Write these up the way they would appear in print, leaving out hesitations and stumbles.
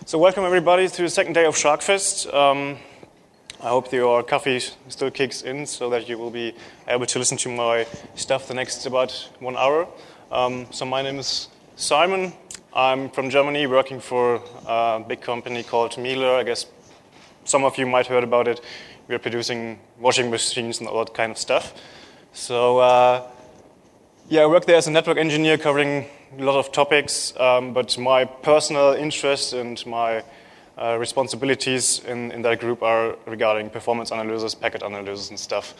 So welcome everybody to the second day of SharkFest. I hope your coffee still kicks in so that you will be able to listen to my stuff the next about 1 hour. So my name is Simon. I'm from Germany, working for a big company called Miele. I guess some of you might have heard about it. We're producing washing machines and all that kind of stuff. So I work there as a network engineer covering a lot of topics, but my personal interest and my responsibilities in that group are regarding performance analysis, packet analysis and stuff.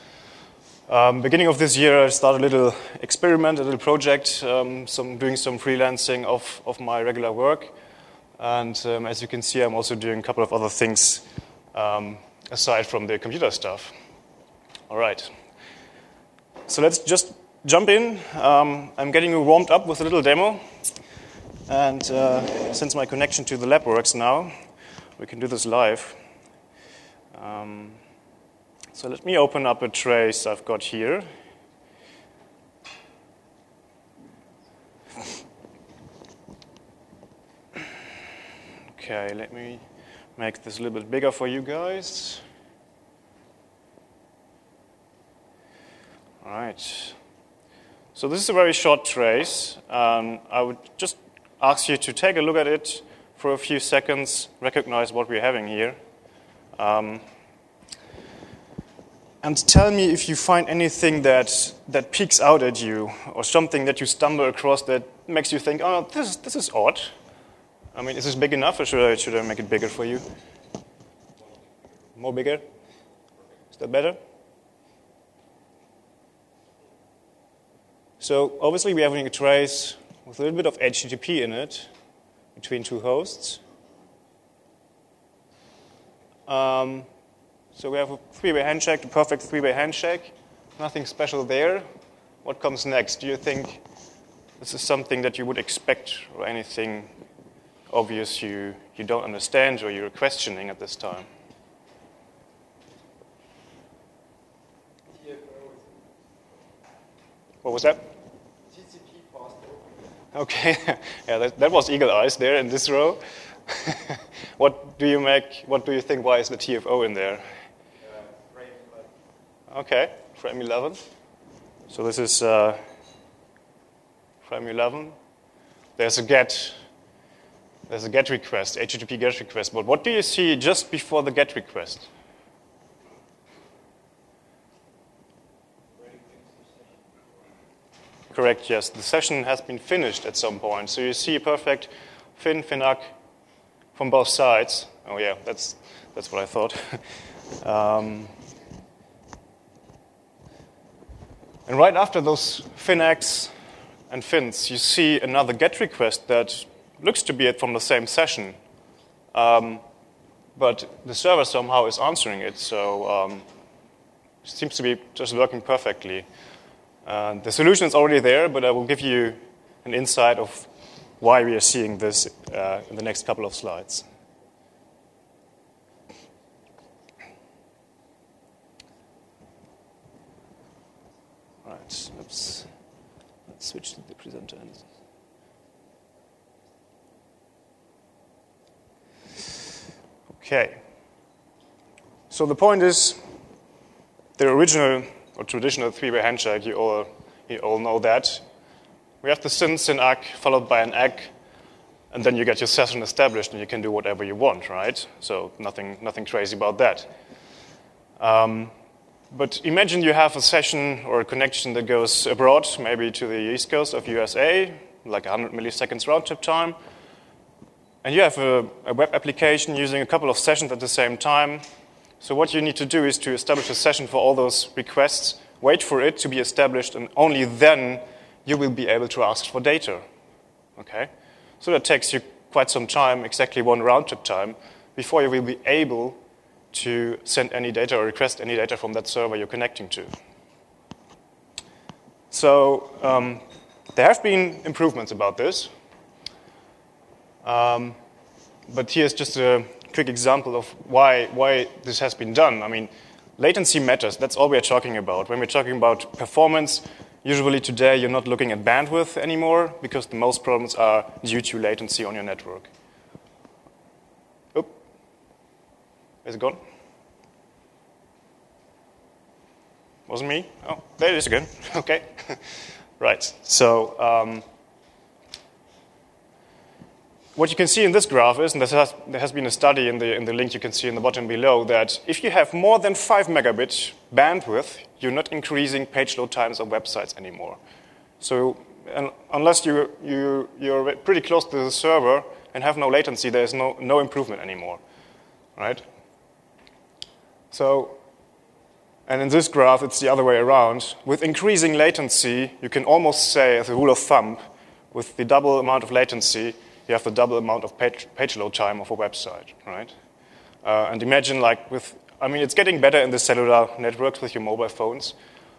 Beginning of this year, I started a little experiment, a little project, doing some freelancing of my regular work. And as you can see, I'm also doing a couple of other things aside from the computer stuff. All right. So let's just jump in. I'm getting you warmed up with a little demo. And since my connection to the lab works now, we can do this live. So let me open up a trace I've got here. Okay, let me make this a little bit bigger for you guys. All right. So this is a very short trace. I would just ask you to take a look at it for a few seconds, recognize what we're having here. And tell me if you find anything that peeks out at you or something that you stumble across that makes you think, oh, this is odd. I mean, is this big enough or should I make it bigger for you? More bigger? Is that better? So obviously we're having a trace with a little bit of HTTP in it between two hosts. So we have a three-way handshake, a perfect three-way handshake. Nothing special there. What comes next? Do you think this is something that you would expect or anything obvious you don't understand or you're questioning at this time? What was that? TCP faster. Okay, yeah, that was eagle eyes there in this row. What do you think? Why is the TFO in there? Frame 11. Okay, frame 11. So this is frame 11. There's a get request, HTTP GET request. But what do you see just before the GET request? Correct, yes. The session has been finished at some point. So you see a perfect fin-ac from both sides. Oh yeah, that's what I thought. And right after those fin-acs and fins, you see another GET request that looks to be from the same session. But the server somehow is answering it, so it seems to be just working perfectly. The solution is already there, but I will give you an insight of why we are seeing this in the next couple of slides. All right, let's switch to the presenter. Okay. So the point is, the original or traditional three-way handshake, you all know that. We have the sin-ac followed by an ac, and then you get your session established and you can do whatever you want, right? So nothing crazy about that. But imagine you have a session or a connection that goes abroad, maybe to the east coast of USA, like 100 milliseconds round trip time, and you have a web application using a couple of sessions at the same time. So what you need to do is to establish a session for all those requests, wait for it to be established, and only then you will be able to ask for data. Okay? So that takes you quite some time, exactly one round trip time, before you will be able to send any data or request any data from that server you're connecting to. So there have been improvements about this. But here's just a quick example of why this has been done. I mean, latency matters. That's all we're talking about. When we're talking about performance, usually today you're not looking at bandwidth anymore because the most problems are due to latency on your network. Is it gone? Wasn't me? Oh, there it is again. Okay. Right. So what you can see in this graph is, and there has been a study in the link you can see in the bottom below, that if you have more than 5 megabit bandwidth, you're not increasing page load times of websites anymore. So unless you're pretty close to the server and have no latency, there is no improvement anymore, right? So, and in this graph, it's the other way around. With increasing latency, you can almost say, as a rule of thumb, with the double amount of latency, you have the double amount of page load time of a website, right? And imagine it's getting better in the cellular networks with your mobile phones.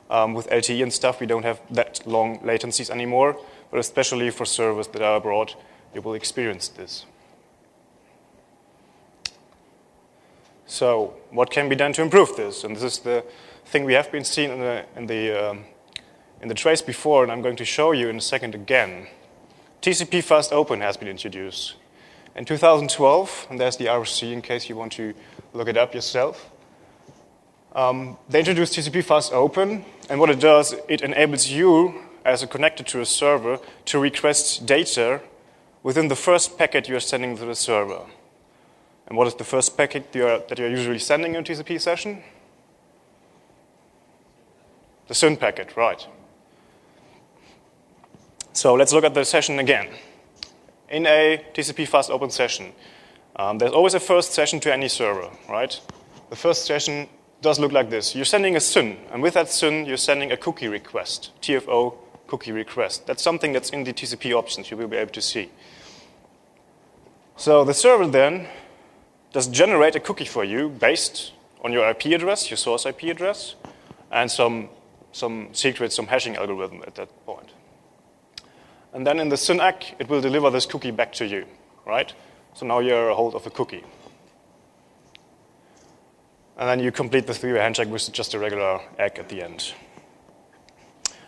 With LTE and stuff, we don't have that long latencies anymore, but especially for servers that are abroad, you will experience this. So what can be done to improve this? And this is the thing we have been seeing in the trace before, and I'm going to show you in a second again. TCP Fast Open has been introduced. In 2012, and there's the RFC in case you want to look it up yourself, they introduced TCP Fast Open, and what it does, it enables you, as a connector to a server, to request data within the first packet you're sending to the server. And what is the first packet that you're usually sending in a TCP session? The SYN packet, right. So let's look at the session again. In a TCP Fast Open session, there's always a first session to any server, right? The first session does look like this. You're sending a SYN, and with that SYN, you're sending a cookie request, TFO cookie request. That's something that's in the TCP options you will be able to see. So the server then does generate a cookie for you based on your IP address, your source IP address, and some secret, some hashing algorithm at that point. And then in the SYN ACK, it will deliver this cookie back to you, right? So now you're a hold of a cookie. And then you complete the three-way handshake with just a regular ACK at the end.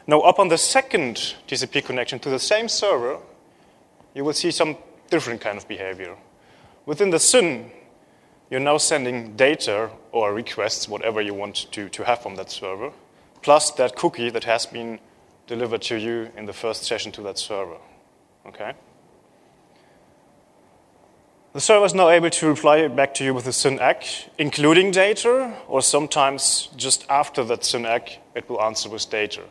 Now, up on the second TCP connection to the same server, you will see some different kind of behavior. Within the SYN, you're now sending data or requests, whatever you want to have from that server, plus that cookie that has been delivered to you in the first session to that server, okay? The server is now able to reply back to you with a SYN ACK, including data, or sometimes just after that SYN ACK, it will answer with data.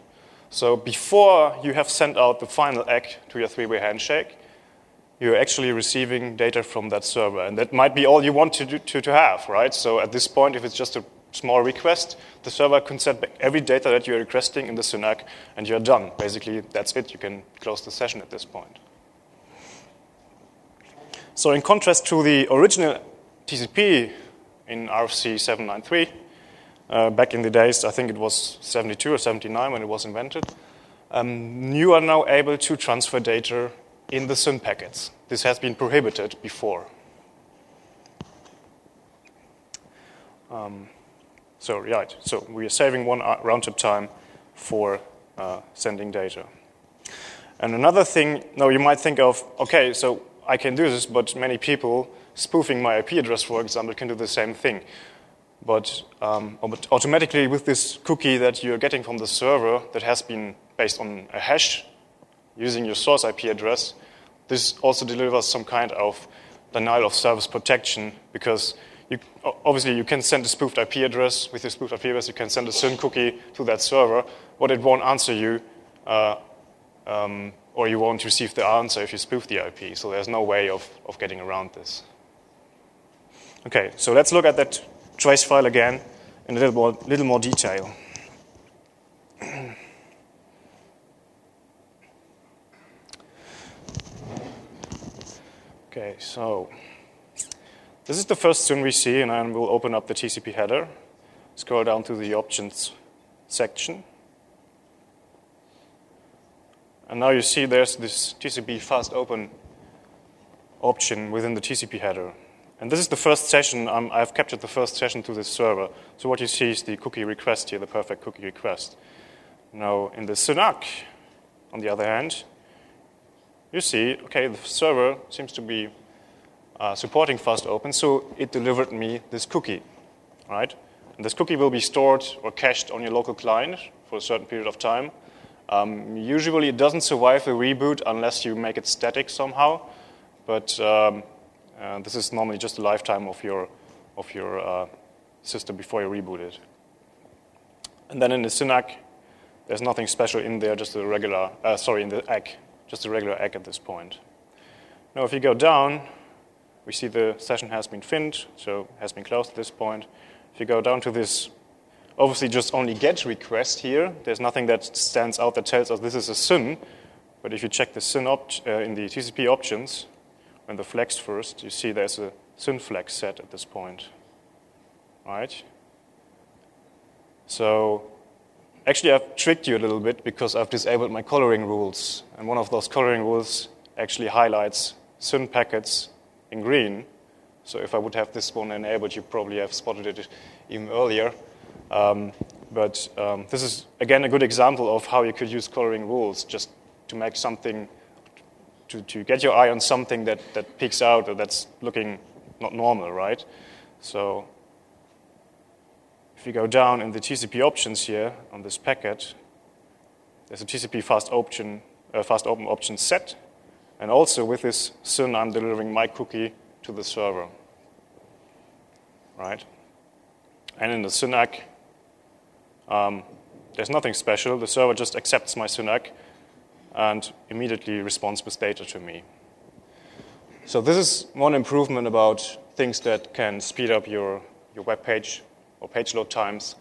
So before you have sent out the final ACK to your three-way handshake, you're actually receiving data from that server. And that might be all you want to have, right? So at this point, if it's just a small request, the server can send back every data that you're requesting in the SYN ACK, and you're done. Basically, that's it. You can close the session at this point. So in contrast to the original TCP in RFC 793, back in the days, I think it was 72 or 79 when it was invented, you are now able to transfer data in the SYN packets. This has been prohibited before. So we are saving one round-trip time for sending data. And another thing, now you might think of, okay, so I can do this, but many people spoofing my IP address, for example, can do the same thing. But automatically with this cookie that you're getting from the server that has been based on a hash using your source IP address, this also delivers some kind of denial of service protection, because obviously you can send a spoofed IP address. With your spoofed IP address, you can send a SYN cookie to that server, but it won't answer you, or you won't receive the answer if you spoof the IP. So there's no way of getting around this. Okay, so let's look at that trace file again in a little more detail. Okay, so this is the first SYN we see, and I will open up the TCP header, scroll down to the options section. And now you see there's this TCP Fast Open option within the TCP header. And this is the first session. I've captured the first session to this server. So what you see is the cookie request here, the perfect cookie request. Now, in the SYN ACK, on the other hand, you see, okay, the server seems to be supporting fast open, so it delivered me this cookie, right? And this cookie will be stored or cached on your local client for a certain period of time. Usually it doesn't survive a reboot unless you make it static somehow, but this is normally just the lifetime of your system before you reboot it. And then in the SYNAC, there's nothing special in there, just a regular, in the egg, just a regular egg at this point. Now if you go down, we see the session has been finished, so has been closed at this point. If you go down to this, obviously just only GET request here, there's nothing that stands out that tells us this is a SYN, but if you check the SYN in the TCP options, when the flags first, you see there's a SYN flag set at this point, right? So actually I've tricked you a little bit because I've disabled my coloring rules, and one of those coloring rules actually highlights SYN packets in green. So if I would have this one enabled, you probably have spotted it even earlier. But this is, again, a good example of how you could use coloring rules just to make something, to get your eye on something that peeks out or that's looking not normal, right? So if you go down in the TCP options here on this packet, there's a TCP fast open option set. And also with this SYN, I'm delivering my cookie to the server, right? And in the SYNAC, there's nothing special. The server just accepts my SYNAC and immediately responds with data to me. So this is one improvement about things that can speed up your web page or page load times,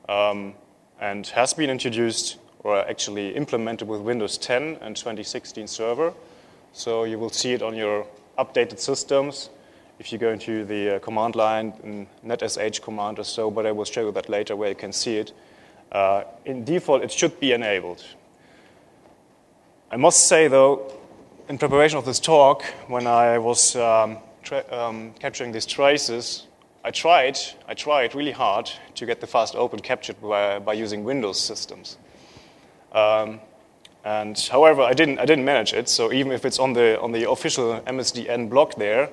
and has been introduced or actually implemented with Windows 10 and 2016 server. So you will see it on your updated systems if you go into the command line, netsh command or so, but I will show you that later where you can see it. In default, it should be enabled. I must say, though, in preparation of this talk, when I was capturing these traces, I tried really hard to get the fast open captured by using Windows systems. And however, I didn't manage it. So even if it's on the official MSDN blog there,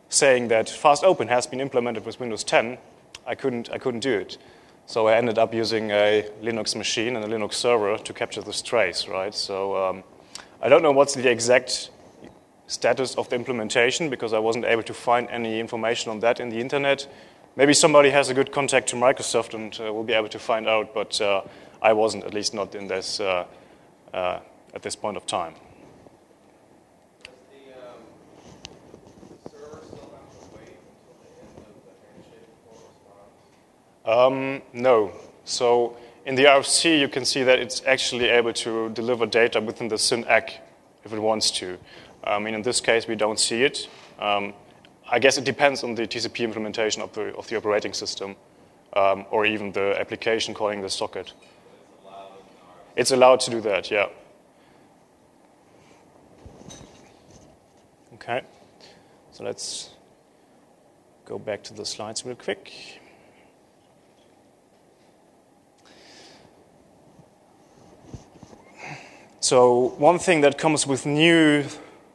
saying that fast open has been implemented with Windows 10, I couldn't do it. So I ended up using a Linux machine and a Linux server to capture this trace, right? So I don't know what's the exact status of the implementation because I wasn't able to find any information on that in the internet. Maybe somebody has a good contact to Microsoft and will be able to find out, but I wasn't, at least not in this at this point of time. Does the server still have to wait until the end of the handshake before response? No. So in the RFC, you can see that it's actually able to deliver data within the SYNAC if it wants to. I mean, in this case, we don't see it. I guess it depends on the TCP implementation of the operating system, or even the application calling the socket. It's allowed to do that, yeah. Okay, so let's go back to the slides real quick. So one thing that comes with new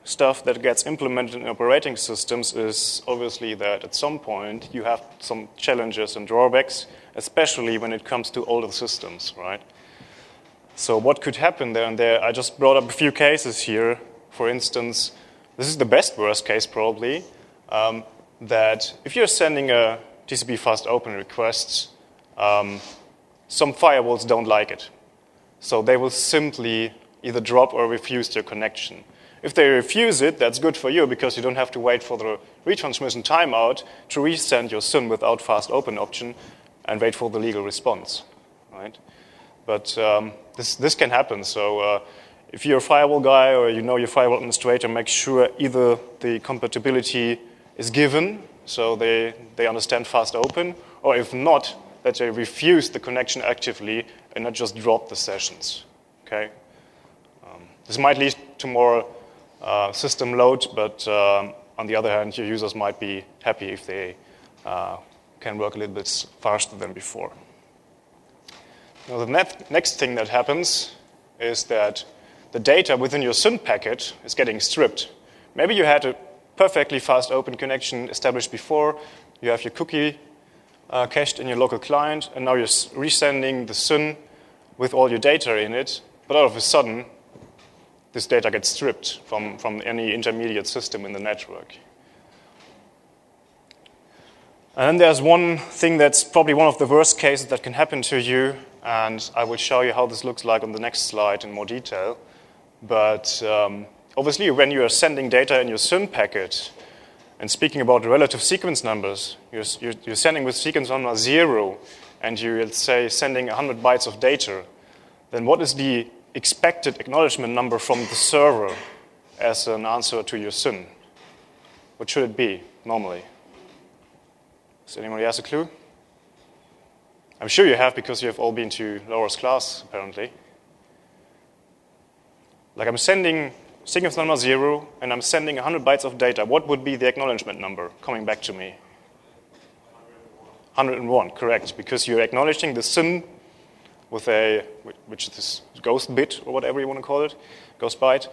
stuff that gets implemented in operating systems is obviously that at some point you have some challenges and drawbacks, especially when it comes to older systems, right? So what could happen there and there? I just brought up a few cases here. For instance, this is the best worst case probably, that if you're sending a TCP fast open request, some firewalls don't like it. So they will simply either drop or refuse their connection. If they refuse it, that's good for you because you don't have to wait for the retransmission timeout to resend your SYN without fast open option and wait for the legal response, right? But this can happen. So if you're a firewall guy or you know your firewall administrator, make sure either the compatibility is given, so they understand fast open, or if not, that they refuse the connection actively and not just drop the sessions. Okay. This might lead to more system load, but on the other hand, your users might be happy if they can work a little bit faster than before. Now, the next thing that happens is that the data within your SYN packet is getting stripped. Maybe you had perfectly fast open connection established before. You have your cookie cached in your local client, and now you're resending the SYN with all your data in it. But all of a sudden, this data gets stripped from any intermediate system in the network. And then there's one thing that's probably one of the worst cases that can happen to you, and I will show you how this looks like on the next slide in more detail. But obviously, when you are sending data in your SYN packet, and speaking about the relative sequence numbers, you're sending with sequence number 0, and you're, say, sending 100 bytes of data, then what is the expected acknowledgement number from the server as an answer to your SYN? What should it be, normally? Does anybody have a clue? I'm sure you have, because you have all been to Laura's class, apparently. Like, I'm sending sequence number 0, and I'm sending 100 bytes of data. What would be the acknowledgement number coming back to me? 101, correct, because you're acknowledging the SYN with which is this ghost bit, or whatever you want to call it, ghost byte.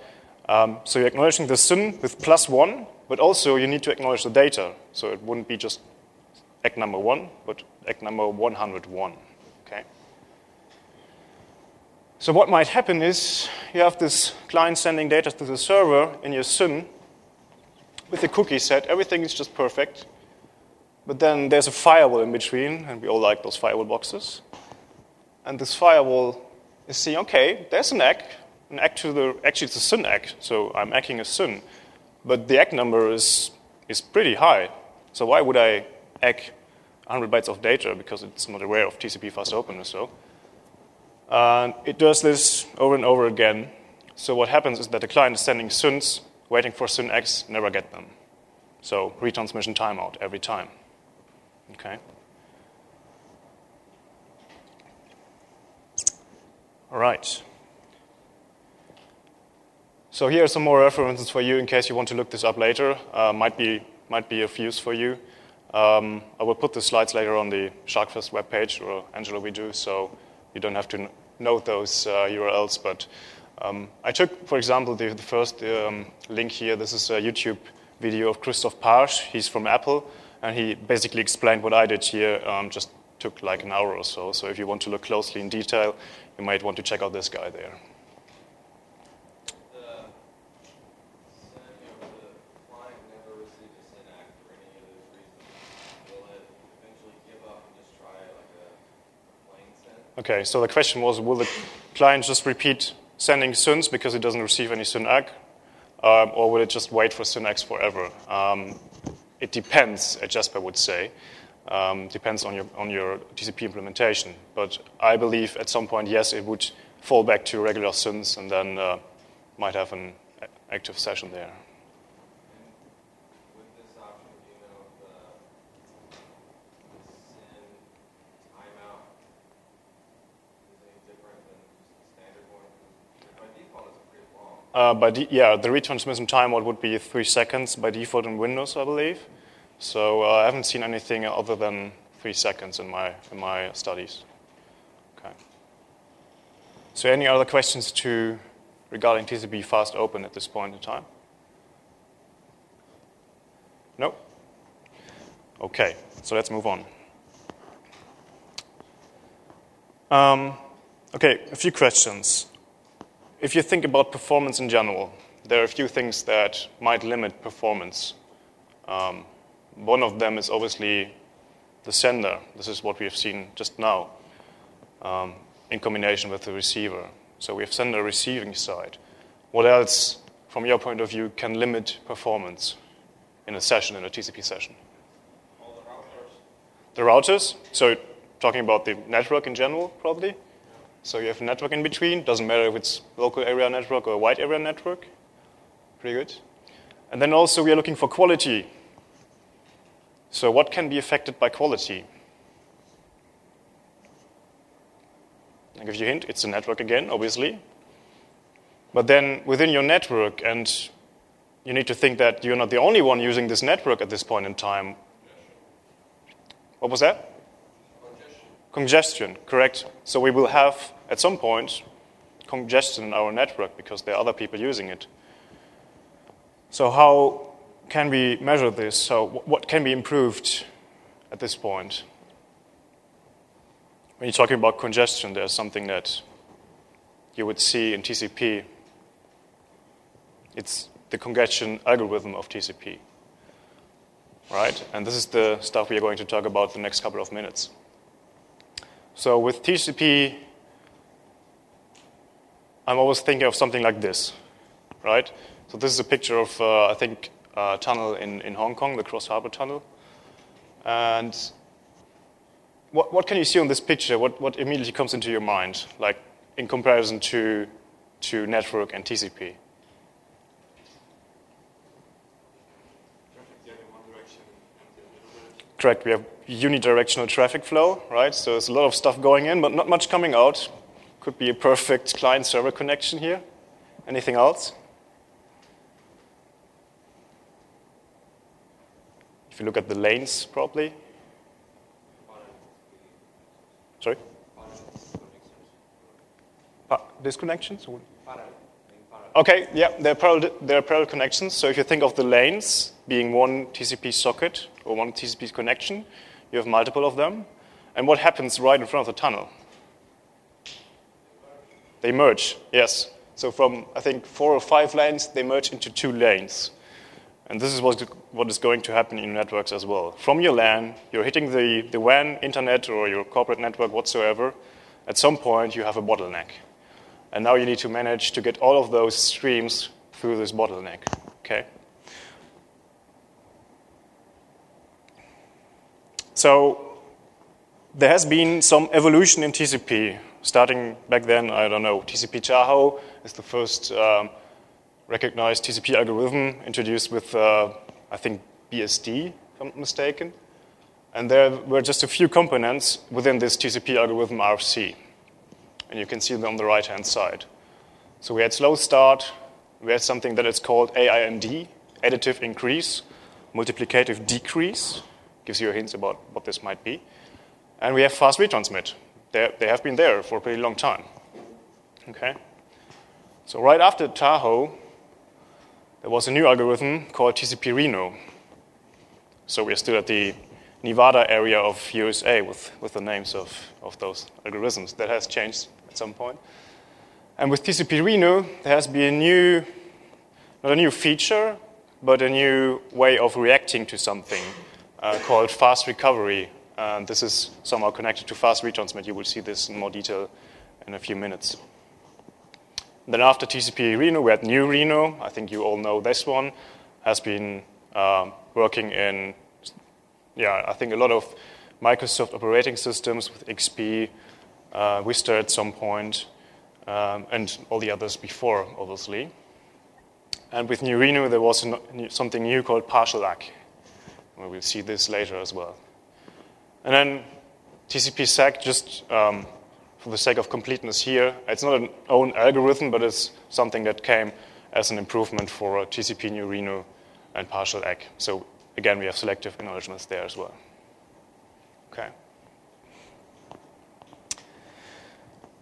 So you're acknowledging the SYN with +1, but also you need to acknowledge the data. So it wouldn't be just ACK number 1, but ACK number 101, okay? So what might happen is you have this client sending data to the server in your SYN with the cookie set. Everything is just perfect. But then there's a firewall in between, and we all like those firewall boxes. And this firewall is saying, okay, there's an ACK to the, actually it's a SYN ACK, so I'm ACKing a SYN. But the ACK number is pretty high. So why would I ACK 100 bytes of data? Because it's not aware of TCP fast open or so. And it does this over and over again. So what happens is that the client is sending SYNs, waiting for SYN ACKs, never get them. So retransmission timeout every time. Okay. All right. So here are some more references for you in case you want to look this up later. Might be of use for you. I will put the slides later on the SharkFest webpage, or Angela we do, so you don't have to note those URLs. But I took, for example, the first link here. This is a YouTube video of Christoph Parsch. He's from Apple, and he basically explained what I did here. Just took like an hour or so. So if you want to look closely in detail, you might want to check out this guy there. Okay, so the question was, will the client just repeat sending SYNs because it doesn't receive any SYN ACK, or will it just wait for SYN ACKs forever? It depends, Jasper would say. Depends on your TCP implementation. But I believe at some point, yes, it would fall back to regular SYNs and then might have an active session there. The retransmission timeout would be 3 seconds by default in Windows, I believe. So I haven't seen anything other than 3 seconds in my studies. Okay. So any other questions regarding TCP fast open at this point in time? No? Okay, so let's move on. Okay, a few questions. If you think about performance in general, there are a few things that might limit performance. One of them is obviously the sender. This is what we have seen just now in combination with the receiver. So we have sender receiving side. What else, from your point of view, can limit performance in a session, in a TCP session? All the routers. The routers? So talking about the network in general, probably? So you have a network in between. Doesn't matter if it's local area network or a wide area network. Pretty good. And then also we are looking for quality. So what can be affected by quality? I'll give you a hint. It's a network again, obviously. But then within your network, and you need to think that you're not the only one using this network at this point in time. What was that? Congestion, correct. So we will have, at some point, congestion in our network because there are other people using it. So how can we measure this? So what can be improved at this point? When you're talking about congestion, there's something that you would see in TCP. It's the congestion algorithm of TCP, right? And this is the stuff we are going to talk about the next couple of minutes. So with TCP, I'm always thinking of something like this, right? So this is a picture of, I think, a tunnel in Hong Kong, the Cross Harbor Tunnel. And what can you see on this picture? What immediately comes into your mind, like in comparison to network and TCP? Correct, we have unidirectional traffic flow, right? So there's a lot of stuff going in, but not much coming out. Could be a perfect client-server connection here. Anything else? If you look at the lanes, probably. Sorry? Disconnections? Okay, yeah, there are parallel connections. So if you think of the lanes being one TCP socket or one TCP connection, you have multiple of them. And what happens right in front of the tunnel? They merge, yes. So from, I think, 4 or 5 lanes, they merge into 2 lanes. And this is what is going to happen in networks as well. From your LAN, you're hitting the WAN, internet, or your corporate network whatsoever. At some point, you have a bottleneck. And now you need to manage to get all of those streams through this bottleneck, okay? So there has been some evolution in TCP. Starting back then, I don't know, TCP Tahoe is the first recognized TCP algorithm introduced with, I think, BSD, if I'm not mistaken. And there were just a few components within this TCP algorithm RFC. And you can see them on the right-hand side. So we had slow start, we had something that is called AIND, additive increase, multiplicative decrease, gives you a hint about what this might be. And we have fast retransmit. They have been there for a pretty long time. Okay. So right after Tahoe, there was a new algorithm called TCP Reno. So we're still at the Nevada area of USA with the names of those algorithms. That has changed at some point. And with TCP Reno, there has been not a new feature, but a new way of reacting to something called fast recovery. And this is somehow connected to fast retransmit. You will see this in more detail in a few minutes. Then after TCP Reno, we had New Reno. I think you all know this one. Has been working in, I think a lot of Microsoft operating systems with XP, Vista at some point, and all the others before, obviously. And with New Reno, there was something new called partial ACK. We will see this later as well. And then TCP SAC, just for the sake of completeness here, it's not an own algorithm, but it's something that came as an improvement for TCP New Reno and partial ACK. So again, we have selective acknowledgements there as well. Okay.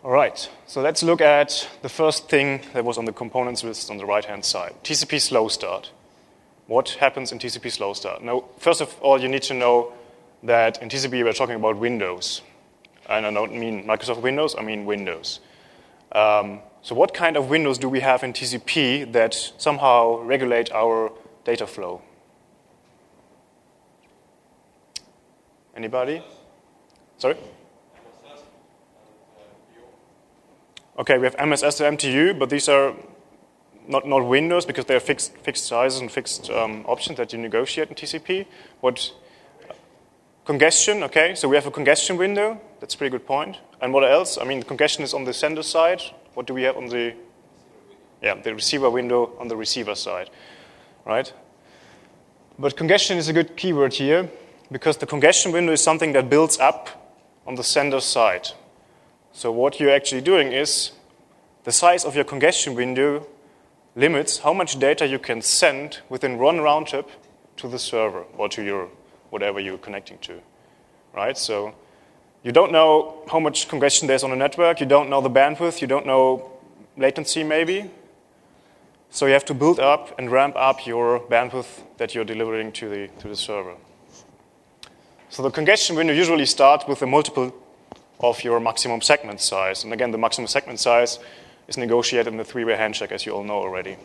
All right, so let's look at the first thing that was on the components list on the right-hand side, TCP Slowstart. What happens in TCP Slowstart? Now, first of all, you need to know that in TCP we're talking about Windows. And I don't mean Microsoft Windows, I mean Windows. So what kind of windows do we have in TCP that somehow regulate our data flow? Anybody? Sorry? Okay, we have MSS and MTU, but these are not windows because they are fixed sizes and fixed options that you negotiate in TCP. What congestion? Okay, so we have a congestion window. That's a pretty good point. And what else? I mean, the congestion is on the sender side. What do we have on the? Yeah, the receiver window on the receiver side, right? But congestion is a good keyword here because the congestion window is something that builds up on the sender side. So what you're actually doing is the size of your congestion window limits how much data you can send within one round trip to the server or to your whatever you're connecting to, right? So you don't know how much congestion there's on the network. You don't know the bandwidth. You don't know latency maybe. So you have to build up and ramp up your bandwidth that you're delivering to the server. So the congestion window usually starts with a multiple of your maximum segment size. And again, the maximum segment size is negotiated in the three-way handshake, as you all know already.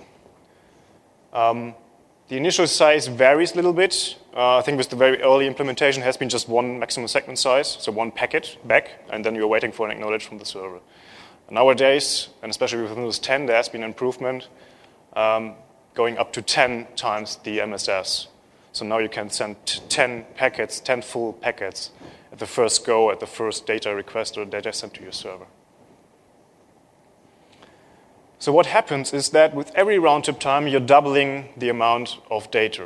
The initial size varies a little bit. I think with the very early implementation has been just one maximum segment size, so one packet back, and then you're waiting for an acknowledge from the server. Nowadays, and especially with Windows 10, there has been an improvement going up to 10 times the MSS. So now you can send 10 packets, 10 full packets at the first go, at the first data request or data sent to your server. So what happens is that with every round-trip time, you're doubling the amount of data,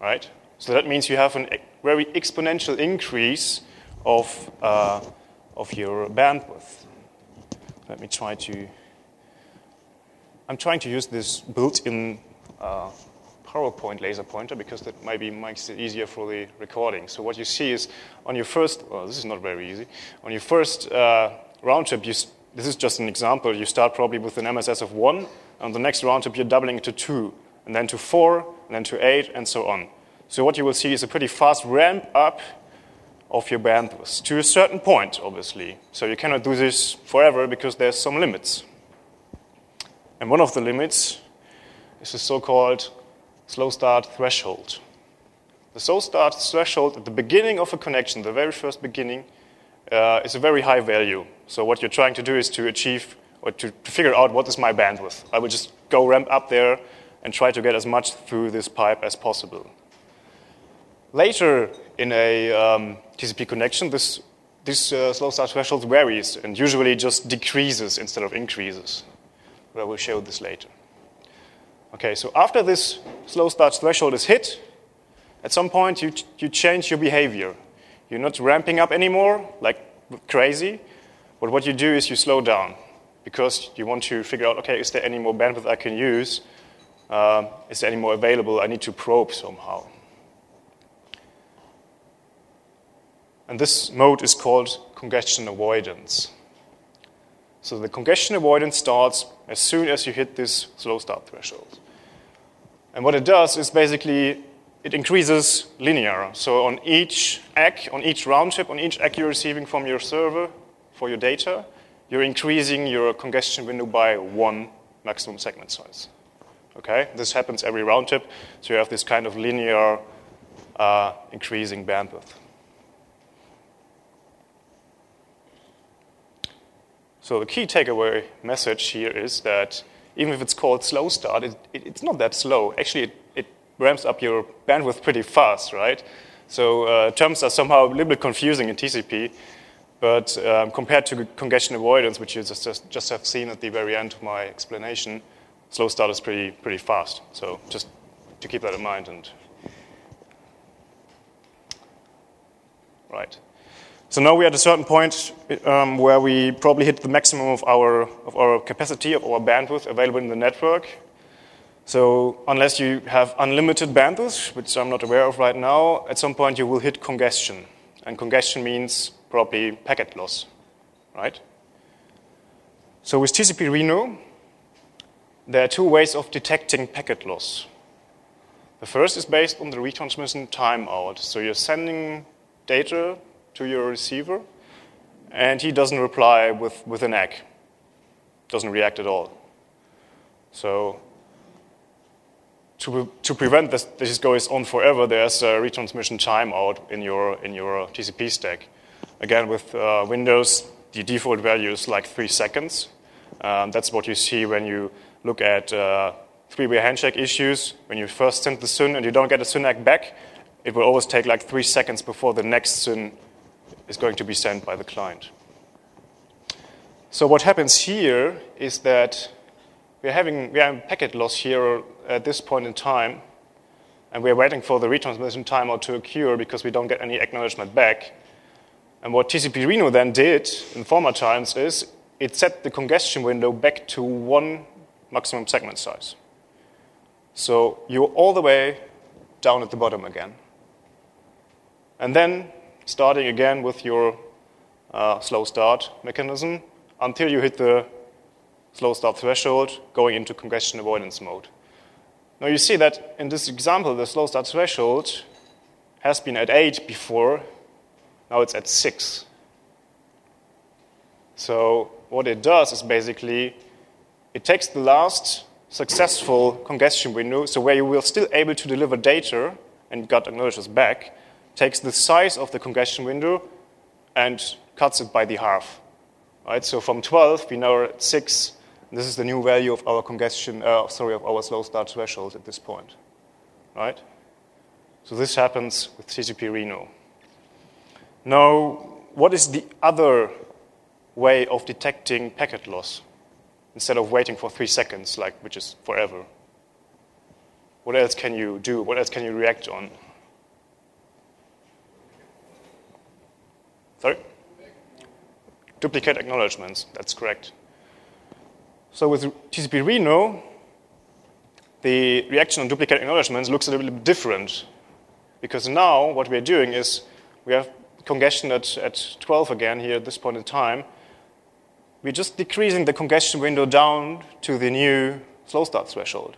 right? So that means you have a very exponential increase of your bandwidth. Let me try to... I'm trying to use this built-in PowerPoint laser pointer because that maybe makes it easier for the recording. So what you see is on your first... Well, this is not very easy. On your first round-trip, this is just an example. You start probably with an MSS of 1. On the next round trip, you're doubling it to 2, and then to 4, and then to 8, and so on. So what you will see is a pretty fast ramp up of your bandwidth to a certain point, obviously. So you cannot do this forever because there's some limits. And one of the limits is the so-called slow start threshold. The slow start threshold at the beginning of a connection, the very first beginning, is a very high value. So what you're trying to do is to achieve or to figure out what is my bandwidth. I would just go ramp up there and try to get as much through this pipe as possible. Later in a TCP connection, this slow start threshold varies and usually just decreases instead of increases. But I will show this later. Okay, so after this slow start threshold is hit, at some point you change your behavior. You're not ramping up anymore like crazy, but what you do is you slow down because you want to figure out, okay, is there any more bandwidth I can use? Is there any more available? I need to probe somehow. And this mode is called congestion avoidance. So the congestion avoidance starts as soon as you hit this slow start threshold. And what it does is basically it increases linear. So on each ACK, on each round trip, on each ACK you're receiving from your server for your data, you're increasing your congestion window by 1 maximum segment size. Okay? This happens every round trip, so you have this kind of linear increasing bandwidth. So the key takeaway message here is that even if it's called slow start, it's not that slow. Actually, it ramps up your bandwidth pretty fast, right? So terms are somehow a little bit confusing in TCP, but compared to congestion avoidance, which you just have seen at the very end of my explanation, slow start is pretty fast. So just to keep that in mind. Right. So now we're at a certain point where we probably hit the maximum of our capacity, of our bandwidth available in the network. So unless you have unlimited bandwidth, which I'm not aware of right now, at some point you will hit congestion. And congestion means probably packet loss, right? So with TCP Reno, there are 2 ways of detecting packet loss. The first is based on the retransmission timeout. So you're sending data to your receiver, and he doesn't reply with an ACK. Doesn't react at all. So to prevent this goes on forever, there's a retransmission timeout in your TCP stack. Again, with Windows, the default value is like 3 seconds. That's what you see when you look at three-way handshake issues. When you first send the SYN and you don't get a SYN ACK back, it will always take like 3 seconds before the next SYN is going to be sent by the client. So what happens here is that we are having packet loss here at this point in time, and we're waiting for the retransmission timeout to occur because we don't get any acknowledgement back. And what TCP Reno then did in former times is it set the congestion window back to 1 maximum segment size. So you're all the way down at the bottom again. And then starting again with your slow start mechanism until you hit the slow start threshold going into congestion avoidance mode. Now you see that in this example, the slow start threshold has been at 8 before, now it's at 6. So what it does is basically, it takes the last successful congestion window, so where you will still able to deliver data and got acknowledges back, takes the size of the congestion window and cuts it by the half. Right? So from 12, we now are at 6. This is the new value of our of our slow start threshold at this point. Right? So this happens with TCP Reno. Now, what is the other way of detecting packet loss instead of waiting for 3 seconds, which is forever? What else can you do? What else can you react on? Sorry? Duplicate acknowledgements, that's correct. So with TCP Reno, the reaction on duplicate acknowledgements looks a little bit different, because now what we're doing is we have congestion at 12 again here at this point in time. We're just decreasing the congestion window down to the new slow start threshold.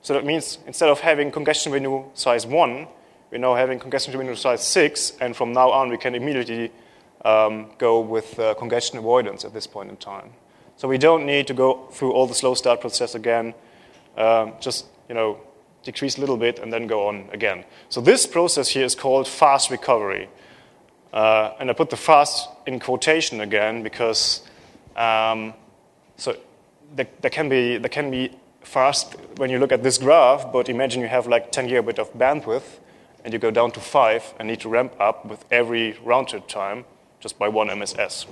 So that means instead of having congestion window size 1, we're now having congestion window size 6, and from now on we can immediately go with congestion avoidance at this point in time. So we don't need to go through all the slow start process again, just decrease a little bit and then go on again. So this process here is called fast recovery. And I put the fast in quotation again because so there can be fast when you look at this graph, but imagine you have like 10 gigabit of bandwidth and you go down to 5 and need to ramp up with every round trip time just by 1 MSS.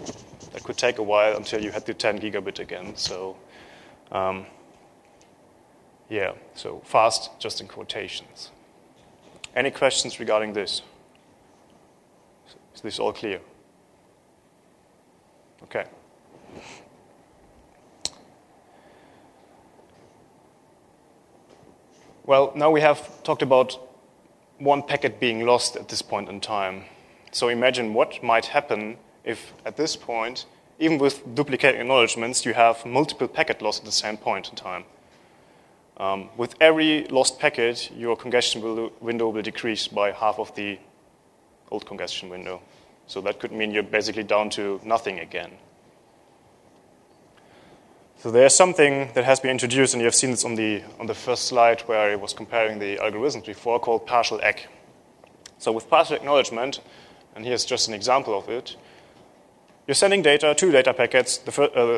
That could take a while until you had the 10 gigabit again. So, yeah, so fast just in quotations. Any questions regarding this? Is this all clear? Okay. Well, now we have talked about one packet being lost at this point in time. So imagine what might happen if at this point, even with duplicate acknowledgements, you have multiple packet loss at the same point in time. With every lost packet, your congestion window will decrease by half of the old congestion window. So that could mean you're basically down to nothing again. So there's something that has been introduced, and you have seen this on the first slide where I was comparing the algorithms before, called partial ACK. So with partial acknowledgement, and here's just an example of it, you're sending data, 2 data packets. The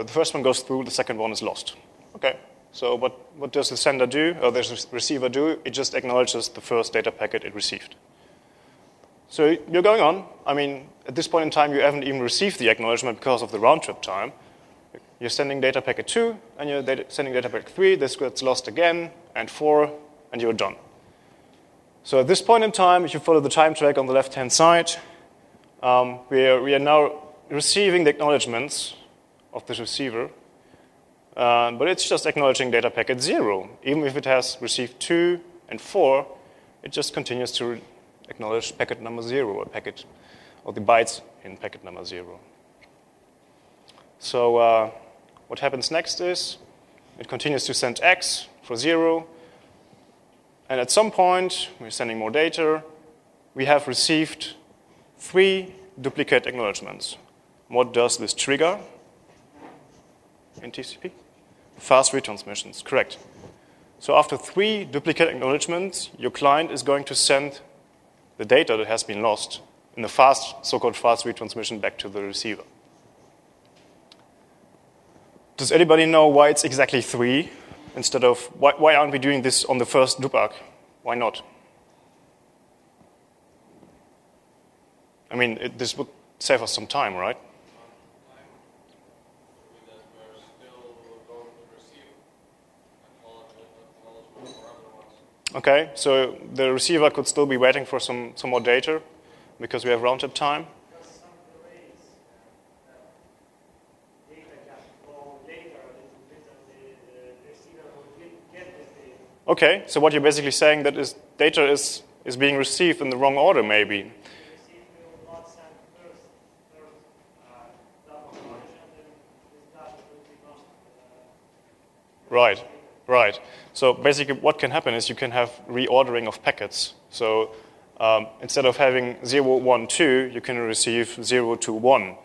first one goes through, the second one is lost. Okay, so what does the sender do, or the receiver do? It just acknowledges the first data packet it received. So you're going on. I mean, at this point in time, you haven't even received the acknowledgement because of the round trip time. You're sending data packet 2, and you're sending data packet 3. This gets lost again, and 4, and you're done. So at this point in time, if you follow the time track on the left-hand side, we are now receiving the acknowledgements of the receiver, but it's just acknowledging data packet 0. Even if it has received 2 and 4, it just continues to acknowledge packet number 0, or the bytes in packet number 0. So what happens next is it continues to send X for 0, and at some point, we're sending more data. We have received 3 duplicate acknowledgements. What does this trigger in TCP? Fast retransmissions, correct. So after 3 duplicate acknowledgements, your client is going to send the data that has been lost in the so-called fast retransmission back to the receiver. Does anybody know why it's exactly 3 instead of, why aren't we doing this on the first loop arc? Why not? I mean, this would save us some time, right? Okay, so the receiver could still be waiting for some more data because we have round-trip time. Okay, so what you're basically saying that is data is being received in the wrong order, maybe. Right, right. So basically what can happen is you can have reordering of packets. So instead of having 0, 1, 2, you can receive 0, 2, 1.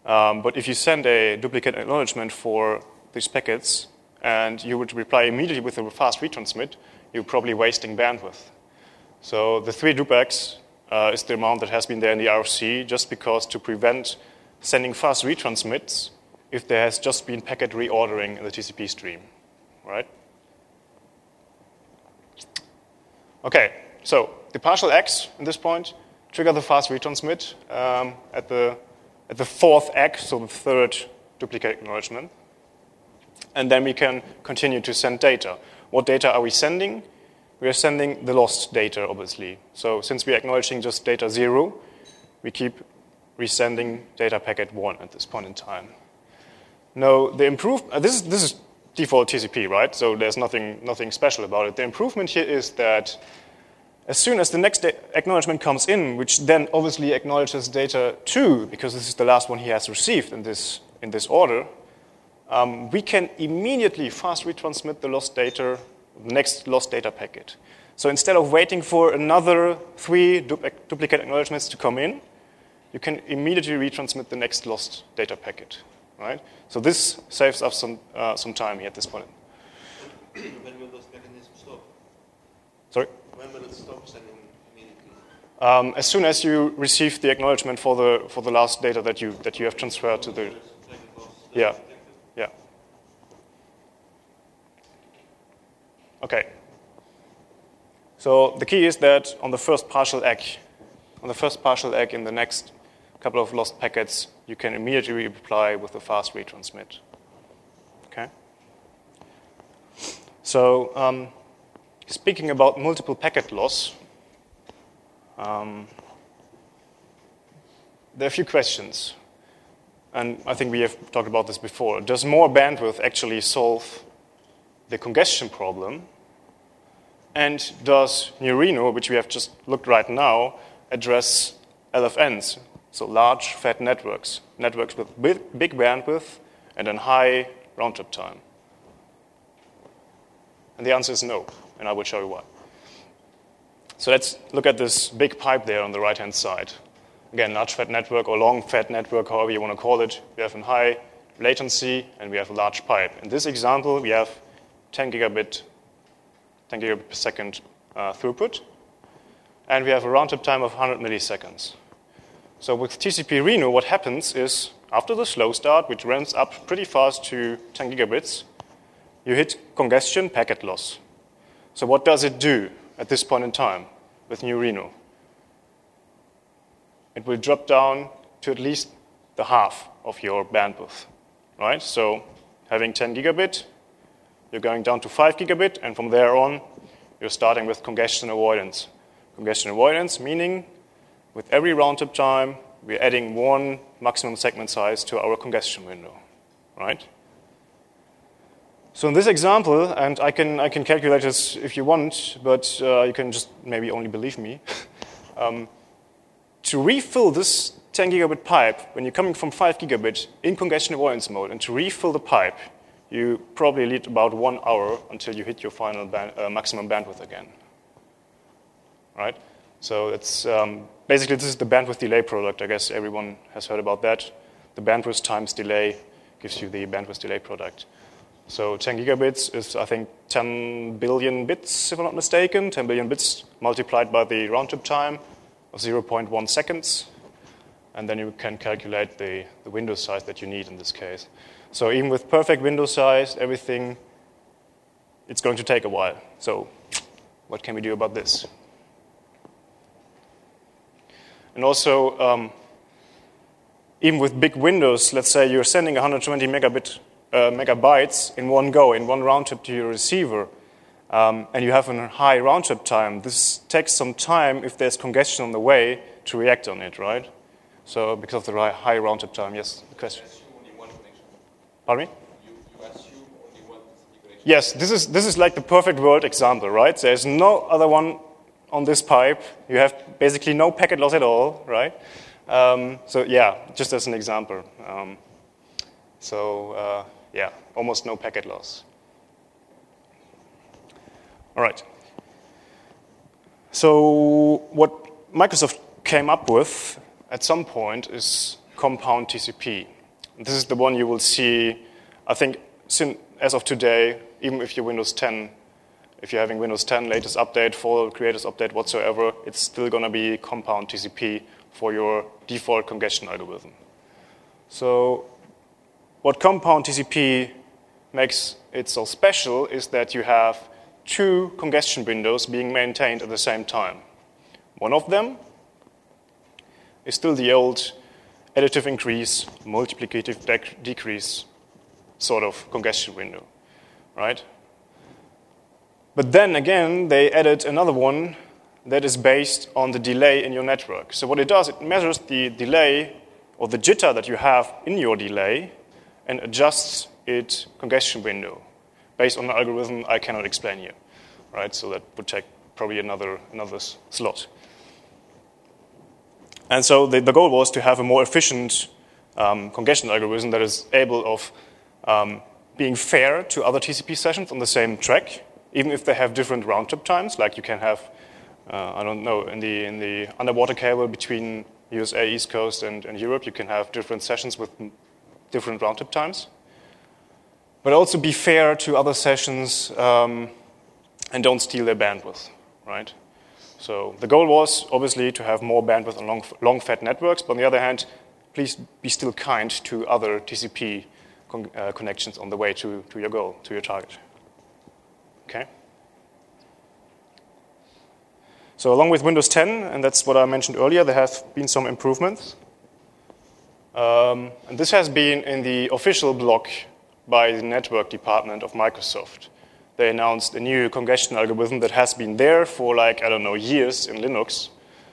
But if you send a duplicate acknowledgement for these packets and you would reply immediately with a fast retransmit, you're probably wasting bandwidth. So the 3 drawbacks is the amount that has been there in the RFC just because to prevent sending fast retransmits if there has just been packet reordering in the TCP stream, right? Okay, so the partial X in this point trigger the fast retransmit at the 4th X, so the 3rd duplicate acknowledgement. And then we can continue to send data. What data are we sending? We are sending the lost data, obviously. So since we are acknowledging just data 0, we keep resending data packet 1 at this point in time. Now, the this is default TCP, right? So there's nothing special about it. The improvement here is that as soon as the next acknowledgement comes in, which then obviously acknowledges data 2, because this is the last one he has received in this order, we can immediately fast retransmit the next lost data packet. So instead of waiting for another 3 duplicate acknowledgements to come in, you can immediately retransmit the next lost data packet, right? So this saves us some time here at this point. When will those mechanisms stop? Sorry? When will it stop sending immediately? As soon as you receive the acknowledgement for the last data that you have transferred to the yeah. Okay. So the key is that on the first partial egg in the next couple of lost packets, you can immediately reply with a fast retransmit. Okay. So speaking about multiple packet loss, there are a few questions. And I think we have talked about this before. Does more bandwidth actually solve the congestion problem? And does Neurino, which we have just looked right now, address LFNs, so large fat networks with big bandwidth and then high round-trip time? And the answer is no, and I will show you why. So let's look at this big pipe there on the right-hand side. Again, large fat network or long fat network, however you want to call it. We have a high latency and we have a large pipe. In this example, we have 10 gigabit per second throughput, and we have a round-trip time of 100 milliseconds. So with TCP Reno, what happens is after the slow start, which ramps up pretty fast to 10 gigabits, you hit congestion packet loss. So what does it do at this point in time with New Reno? It will drop down to at least the half of your bandwidth, right? So having 10 gigabit, you're going down to 5 gigabit, and from there on, you're starting with congestion avoidance. Congestion avoidance meaning with every round-trip time, we're adding 1 maximum segment size to our congestion window, right? So in this example, and I can calculate this if you want, but you can just maybe only believe me. To refill this 10 gigabit pipe, when you're coming from 5 gigabit in congestion avoidance mode, and to refill the pipe, you probably need about 1 hour until you hit your final maximum bandwidth again, right? So it's basically this is the bandwidth delay product. I guess everyone has heard about that. The bandwidth times delay gives you the bandwidth delay product. So 10 gigabits is, I think, 10 billion bits, if I'm not mistaken. 10 billion bits multiplied by the round-trip time of 0.1 seconds. And then you can calculate the window size that you need in this case. So even with perfect window size, everything, it's going to take a while. So what can we do about this? And also, even with big windows, let's say you're sending 120 megabytes in one go, in one round trip to your receiver, and you have a high round trip time, this takes some time if there's congestion on the way to react on it, right? So because of the high round trip time, yes, the question. You assume only one connection. Pardon me? You assume only one configuration. Yes, this is like the perfect world example, right? There's no other one on this pipe. You have basically no packet loss at all, right? So yeah, just as an example. Yeah, almost no packet loss. All right. So what Microsoft came up with at some point is compound TCP. This is the one you will see, I think, as of today, even if you're Windows 10, if you're having Windows 10 latest update, fall creators update whatsoever, it's still going to be compound TCP for your default congestion algorithm. So what compound TCP makes it so special is that you have two congestion windows being maintained at the same time. One of them is still the old additive increase, multiplicative decrease sort of congestion window, right? But then again, they added another one that is based on the delay in your network. So what it does, it measures the delay or the jitter that you have in your delay and adjusts its congestion window based on an algorithm I cannot explain here, right? So that would take probably another slot. And so the goal was to have a more efficient congestion algorithm that is able of being fair to other TCP sessions on the same track, even if they have different round-trip times, like you can have, I don't know, in the underwater cable between USA, East Coast, and Europe, you can have different sessions with different round-trip times. But also be fair to other sessions and don't steal their bandwidth, right? So the goal was obviously to have more bandwidth on long-fat networks, but on the other hand, please be still kind to other TCP connections on the way to your goal, to your target. Okay? So along with Windows 10, and that's what I mentioned earlier, there have been some improvements. And this has been in the official blog by the network department of Microsoft. They announced a new congestion algorithm that has been there for like, I don't know, years in Linux,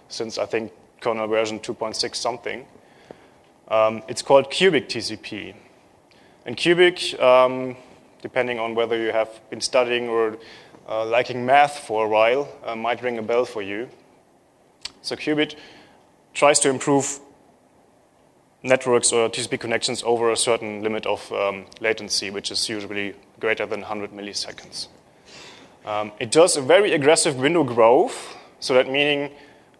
since I think kernel version 2.6 something. It's called cubic TCP. And cubic, depending on whether you have been studying or liking math for a while, might ring a bell for you. So cubic tries to improve networks or TCP connections over a certain limit of latency, which is usually greater than 100 milliseconds. It does a very aggressive window growth, so that meaning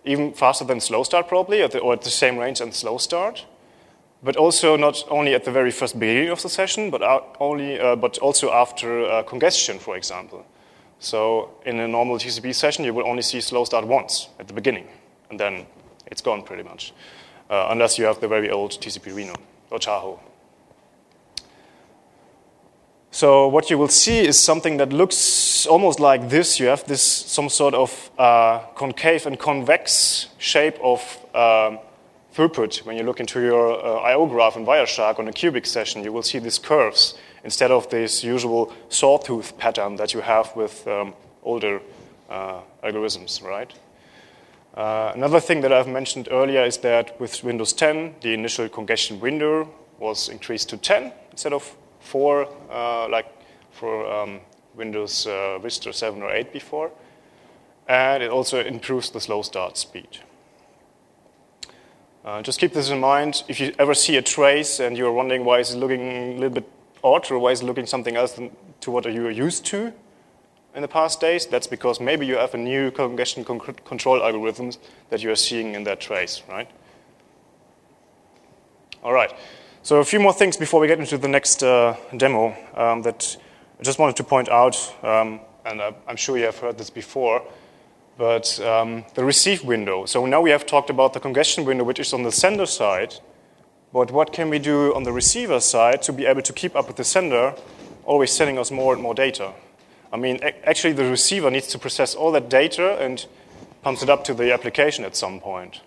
even faster than Slowstart probably, or at the same range as Slowstart, but also not only at the very first beginning of the session, but also after congestion, for example. So in a normal TCP session, you will only see Slowstart once at the beginning, and then it's gone pretty much. Unless you have the very old TCP Reno or Tahoe. So what you will see is something that looks almost like this. You have this some sort of concave and convex shape of throughput. When you look into your I/O graph in Wireshark on a cubic session, you will see these curves instead of this usual sawtooth pattern that you have with older algorithms, right? Another thing that I've mentioned earlier is that with Windows 10, the initial congestion window was increased to 10 instead of 4, like for Windows Vista 7 or 8 before. And it also improves the slow start speed. Just keep this in mind. If you ever see a trace and you're wondering why is it looking a little bit odd or why is it looking something else to what you are used to in the past days, that's because maybe you have a new congestion control algorithms that you are seeing in that trace, right? All right. So a few more things before we get into the next demo that I just wanted to point out, and I'm sure you have heard this before, but the receive window. So now we have talked about the congestion window, which is on the sender side, but what can we do on the receiver side to be able to keep up with the sender, always sending us more and more data? I mean, actually, the receiver needs to process all that data and pumps it up to the application at some point.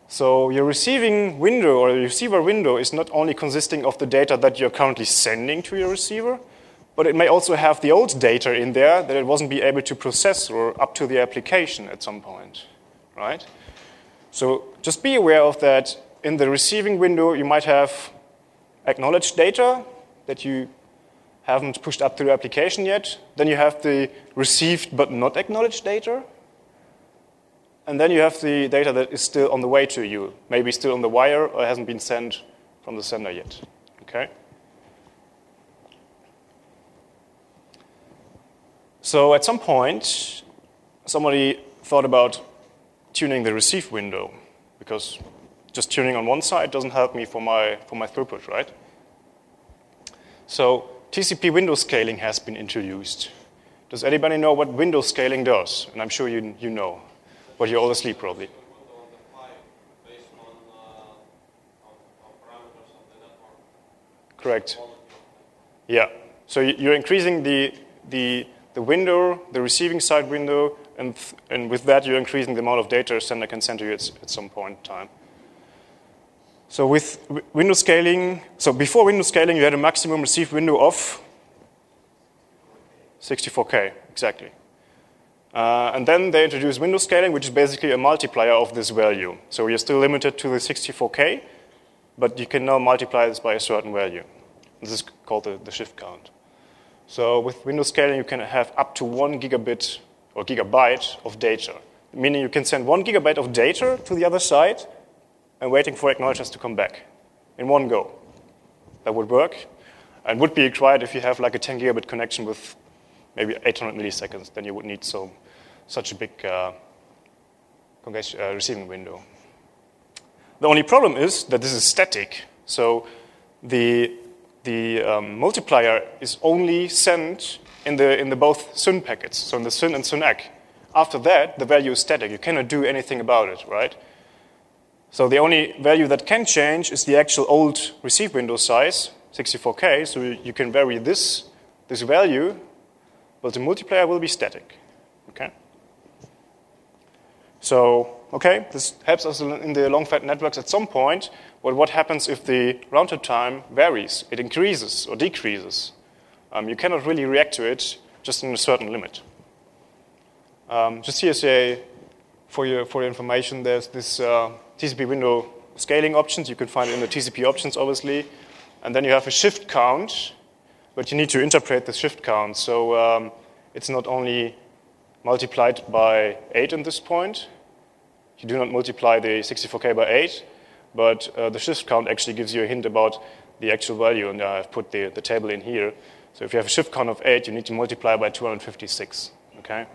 So your receiving window or your receiver window is not only consisting of the data that you're currently sending to your receiver, but it may also have the old data in there that it wasn't be able to process or up to the application at some point, right? So just be aware of that. In the receiving window, you might have acknowledged data that you haven't pushed up to the application yet. Then you have the received but not acknowledged data. And then you have the data that is still on the way to you, maybe still on the wire or hasn't been sent from the sender yet. Okay? So at some point, somebody thought about tuning the receive window, because just tuning on one side doesn't help me for my throughput, right? So TCP window scaling has been introduced. Does anybody know what window scaling does? And I'm sure you know, but you're all asleep probably. Correct. Yeah. So you're increasing the window, the receiving side window, and with that you're increasing the amount of data a sender can send to you at some point in time. So with window scaling, so before window scaling you had a maximum receive window of 64K, exactly. And then they introduced window scaling, which is basically a multiplier of this value. So you're still limited to the 64K, but you can now multiply this by a certain value. This is called the shift count. So with window scaling, you can have up to 1 gigabit or gigabyte of data, meaning you can send 1 gigabyte of data to the other side and waiting for acknowledgers to come back in one go. That would work and would be required if you have like a 10 gigabit connection with maybe 800 milliseconds, then you would need such a big receiving window. The only problem is that this is static. So the multiplier is only sent in the both SYN packets, so in the SYN and SYN-ACK. After that, the value is static. You cannot do anything about it, right? So the only value that can change is the actual old receive window size, 64K, so you can vary this value, but the multiplier will be static, okay? So, okay, this helps us in the long-fat networks at some point, but what happens if the round-trip time varies? It increases or decreases. You cannot really react to it just in a certain limit. Just here, for your information, there's this TCP window scaling options. You can find it in the TCP options, obviously. And then you have a shift count, but you need to interpret the shift count. So it's not only multiplied by 8 in this point. You do not multiply the 64K by 8, but the shift count actually gives you a hint about the actual value, and I've put the table in here. So if you have a shift count of 8, you need to multiply by 256, okay?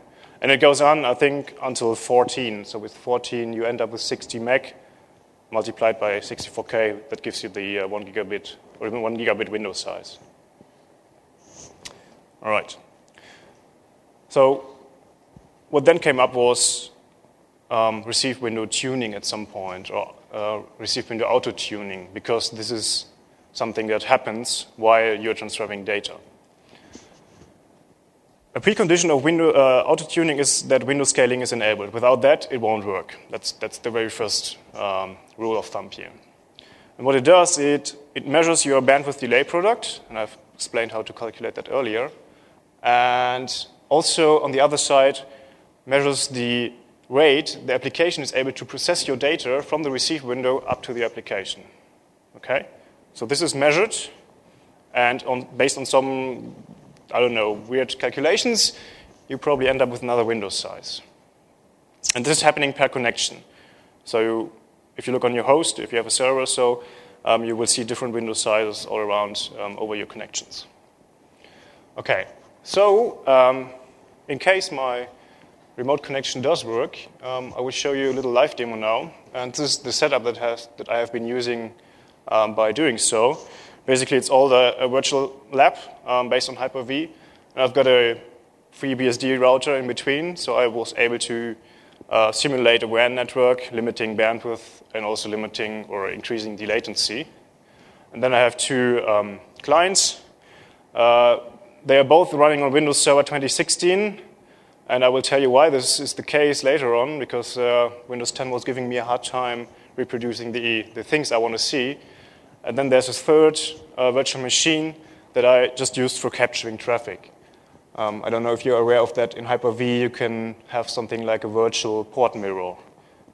And it goes on, I think, until 14. So with 14, you end up with 60 meg multiplied by 64K. That gives you the 1 gigabit or even 1 gigabit window size. All right. So what then came up was receive window tuning at some point, or receive window auto-tuning, because this is something that happens while you're transferring data. A precondition of window auto-tuning is that window scaling is enabled. Without that, it won't work. That's the very first rule of thumb here. And what it does, it measures your bandwidth delay product, and I've explained how to calculate that earlier. And also, on the other side, measures the rate the application is able to process your data from the receive window up to the application. Okay? So this is measured, and based on some, I don't know, weird calculations, you probably end up with another window size. And this is happening per connection. So if you look on your host, if you have a server, you will see different window sizes all around over your connections. Okay, so in case my remote connection does work, I will show you a little live demo now. And this is the setup that I have been using by doing so. Basically, it's all a virtual lab based on Hyper-V. And I've got a FreeBSD router in between, so I was able to simulate a WAN network, limiting bandwidth and also limiting or increasing the latency. And then I have two clients. They are both running on Windows Server 2016, and I will tell you why this is the case later on, because Windows 10 was giving me a hard time reproducing the things I want to see. And then there's a third virtual machine that I just used for capturing traffic. I don't know if you're aware of that. In Hyper-V, you can have something like a virtual port mirror,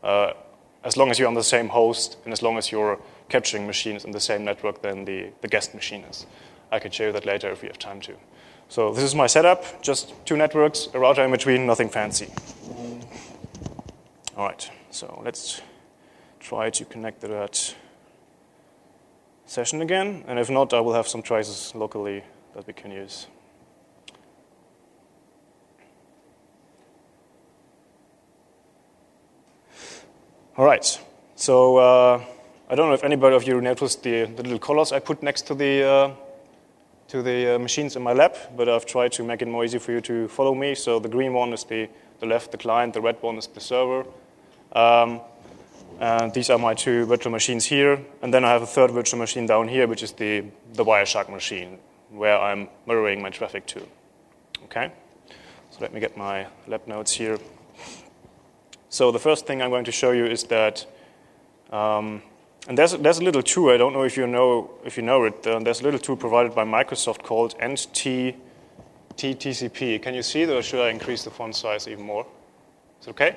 as long as you're on the same host and as long as your capturing machine is in the same network than the guest machine is. I can show you that later if we have time to. So this is my setup, just two networks, a router in between, nothing fancy. All right, so let's try to connect to that session again, and if not, I will have some traces locally that we can use. All right. So I don't know if anybody of you noticed the little colors I put next to the machines in my lab, but I've tried to make it more easy for you to follow me. So the green one is the left, the client. The red one is the server. And these are my two virtual machines here. And then I have a third virtual machine down here, which is the Wireshark machine, where I'm mirroring my traffic to. Okay? So let me get my lab notes here. So the first thing I'm going to show you is that, and there's a little tool. I don't know if you know it. There's a little tool provided by Microsoft called TCP. Can you see that, or should I increase the font size even more? Is it okay?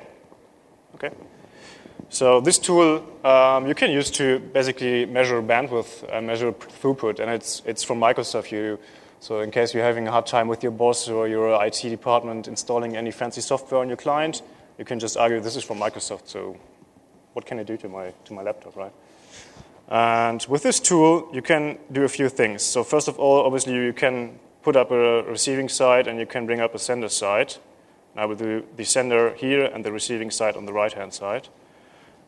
Okay. So this tool you can use to basically measure bandwidth and measure throughput, and it's from Microsoft. So in case you're having a hard time with your boss or your IT department installing any fancy software on your client, you can just argue this is from Microsoft. So what can I do to my laptop, right? And with this tool, you can do a few things. So first of all, obviously, you can put up a receiving side and you can bring up a sender side. I will do the sender here and the receiving side on the right-hand side.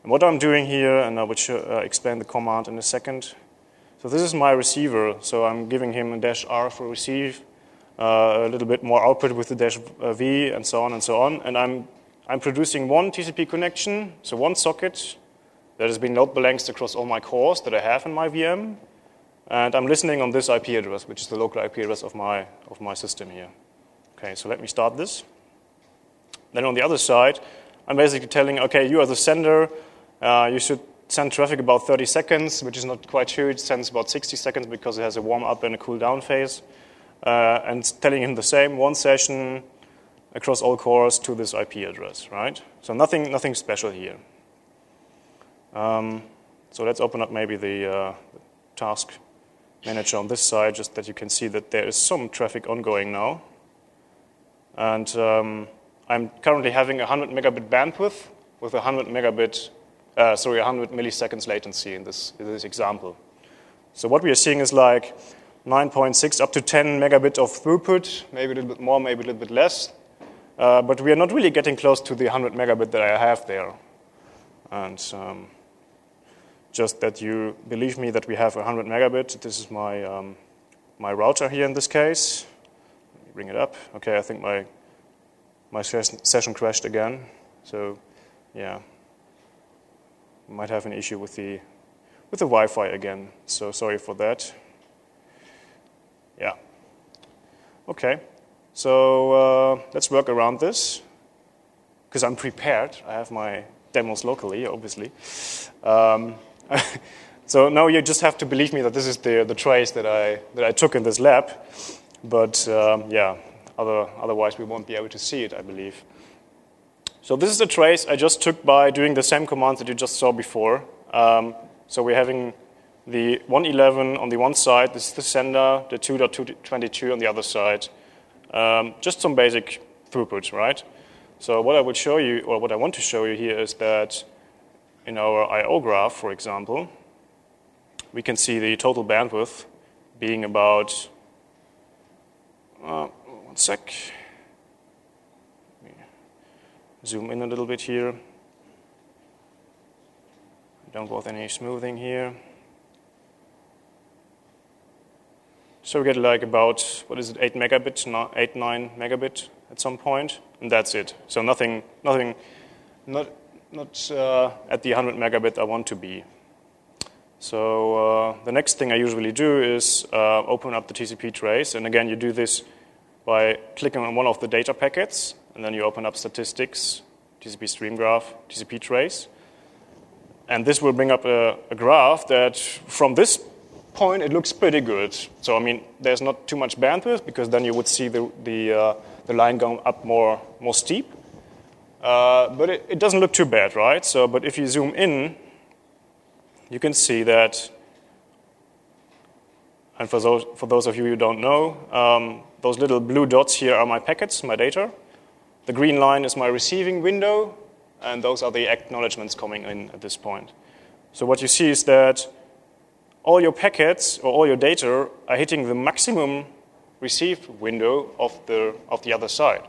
And what I'm doing here, and I will explain the command in a second. So this is my receiver. So I'm giving him a -R for receive, a little bit more output with the -V, and so on and so on. And I'm producing one TCP connection, so one socket that has been load balanced across all my cores that I have in my VM. And I'm listening on this IP address, which is the local IP address of my system here. Okay, so let me start this. Then on the other side, I'm basically telling, okay, you are the sender. You should send traffic about 30 seconds, which is not quite true. It sends about 60 seconds because it has a warm-up and a cool-down phase. And telling him the same, one session across all cores to this IP address, right? So nothing special here. So let's open up maybe the task manager on this side, just that you can see that there is some traffic ongoing now. And I'm currently having 100 megabit bandwidth with 100 milliseconds latency in this example. So what we are seeing is like 9.6 up to 10 megabit of throughput, maybe a little bit more, maybe a little bit less. But we are not really getting close to the 100 megabit that I have there. And just that you believe me that we have 100 megabit. This is my router here in this case. Let me bring it up. Okay, I think my session crashed again. So yeah, might have an issue with the Wi-Fi again. So sorry for that. Yeah. Okay. So let's work around this because I'm prepared. I have my demos locally, obviously. So now you just have to believe me that this is the trace that I took in this lab. But yeah, otherwise we won't be able to see it, I believe. So this is the trace I just took by doing the same commands that you just saw before. So we're having the 111 on the one side. This is the sender, the 2.222 on the other side. Just some basic throughput, right? So what I would show you, or what I want to show you here, is that in our I/O graph, for example, we can see the total bandwidth being about, one sec. Let me zoom in a little bit here. Don't want any smoothing here. So we get like about, what is it, 8 megabit, 9 megabit at some point, and that's it. So nothing, not at the 100 megabit I want to be. So the next thing I usually do is open up the TCP trace, and again you do this by clicking on one of the data packets, and then you open up statistics, TCP stream graph, TCP trace, and this will bring up a graph that from this point it looks pretty good. So I mean, there's not too much bandwidth because then you would see the line going up more steep. But it doesn't look too bad, right? So, but if you zoom in, you can see that, and for those of you who don't know, those little blue dots here are my packets, my data. The green line is my receiving window, and those are the acknowledgements coming in at this point. So what you see is that all your packets or all your data are hitting the maximum received window of the other side.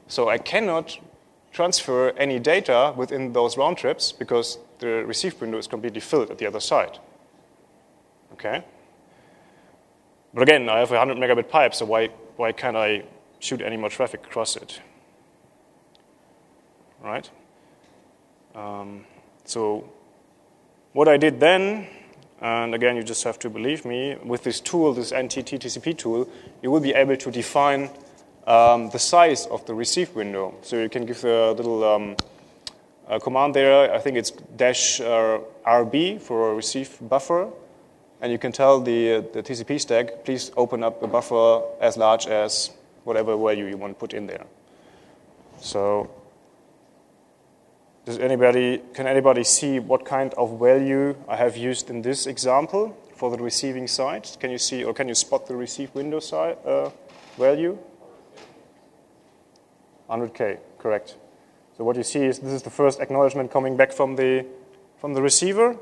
So I cannot transfer any data within those round trips because the receive window is completely filled at the other side. Okay? But again, I have a 100 megabit pipe, so why can't I shoot any more traffic across it? Right? So what I did then, and again, you just have to believe me, with this tool, this NTT TCP tool, you will be able to define the size of the receive window. So you can give a little command there. I think it's -RB for a receive buffer. And you can tell the TCP stack, please open up a buffer as large as whatever value you want to put in there. So can anybody see what kind of value I have used in this example for the receiving side? Can you see, or can you spot the receive window side value? 100K, correct. So what you see is this is the first acknowledgement coming back from the receiver.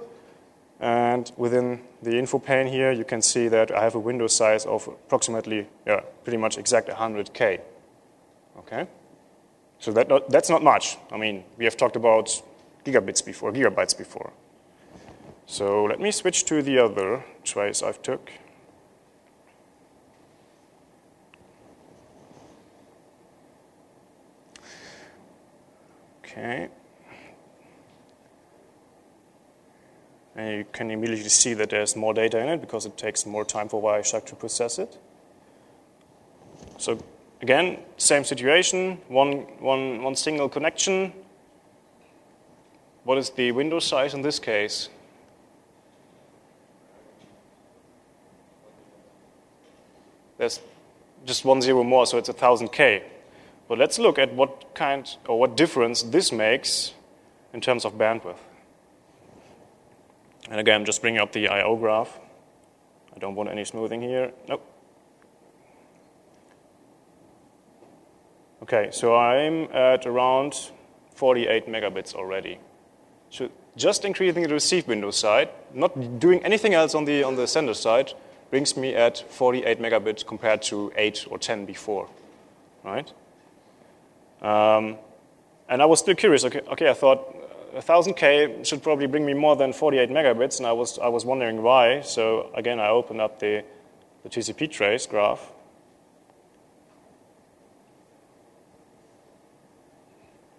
And within the info pane here, you can see that I have a window size of approximately, pretty much exact 100K. Okay? So that's not much. I mean, we have talked about gigabytes before. So let me switch to the other trace I've took. Okay. And you can immediately see that there's more data in it because it takes more time for Wireshark to process it. So again, same situation, one single connection. What is the window size in this case? There's just 1 0 more, so it's 1000K. But let's look at what difference this makes in terms of bandwidth. And again, I'm just bringing up the I/O graph. I don't want any smoothing here. Nope. Okay, so I'm at around 48 megabits already. So just increasing the receive window side, not doing anything else on the sender side, brings me at 48 megabits compared to 8 or 10 before, right? And I was still curious. Okay, I thought 1000K should probably bring me more than 48 megabits, and I was wondering why. So again, I opened up the TCP Trace graph.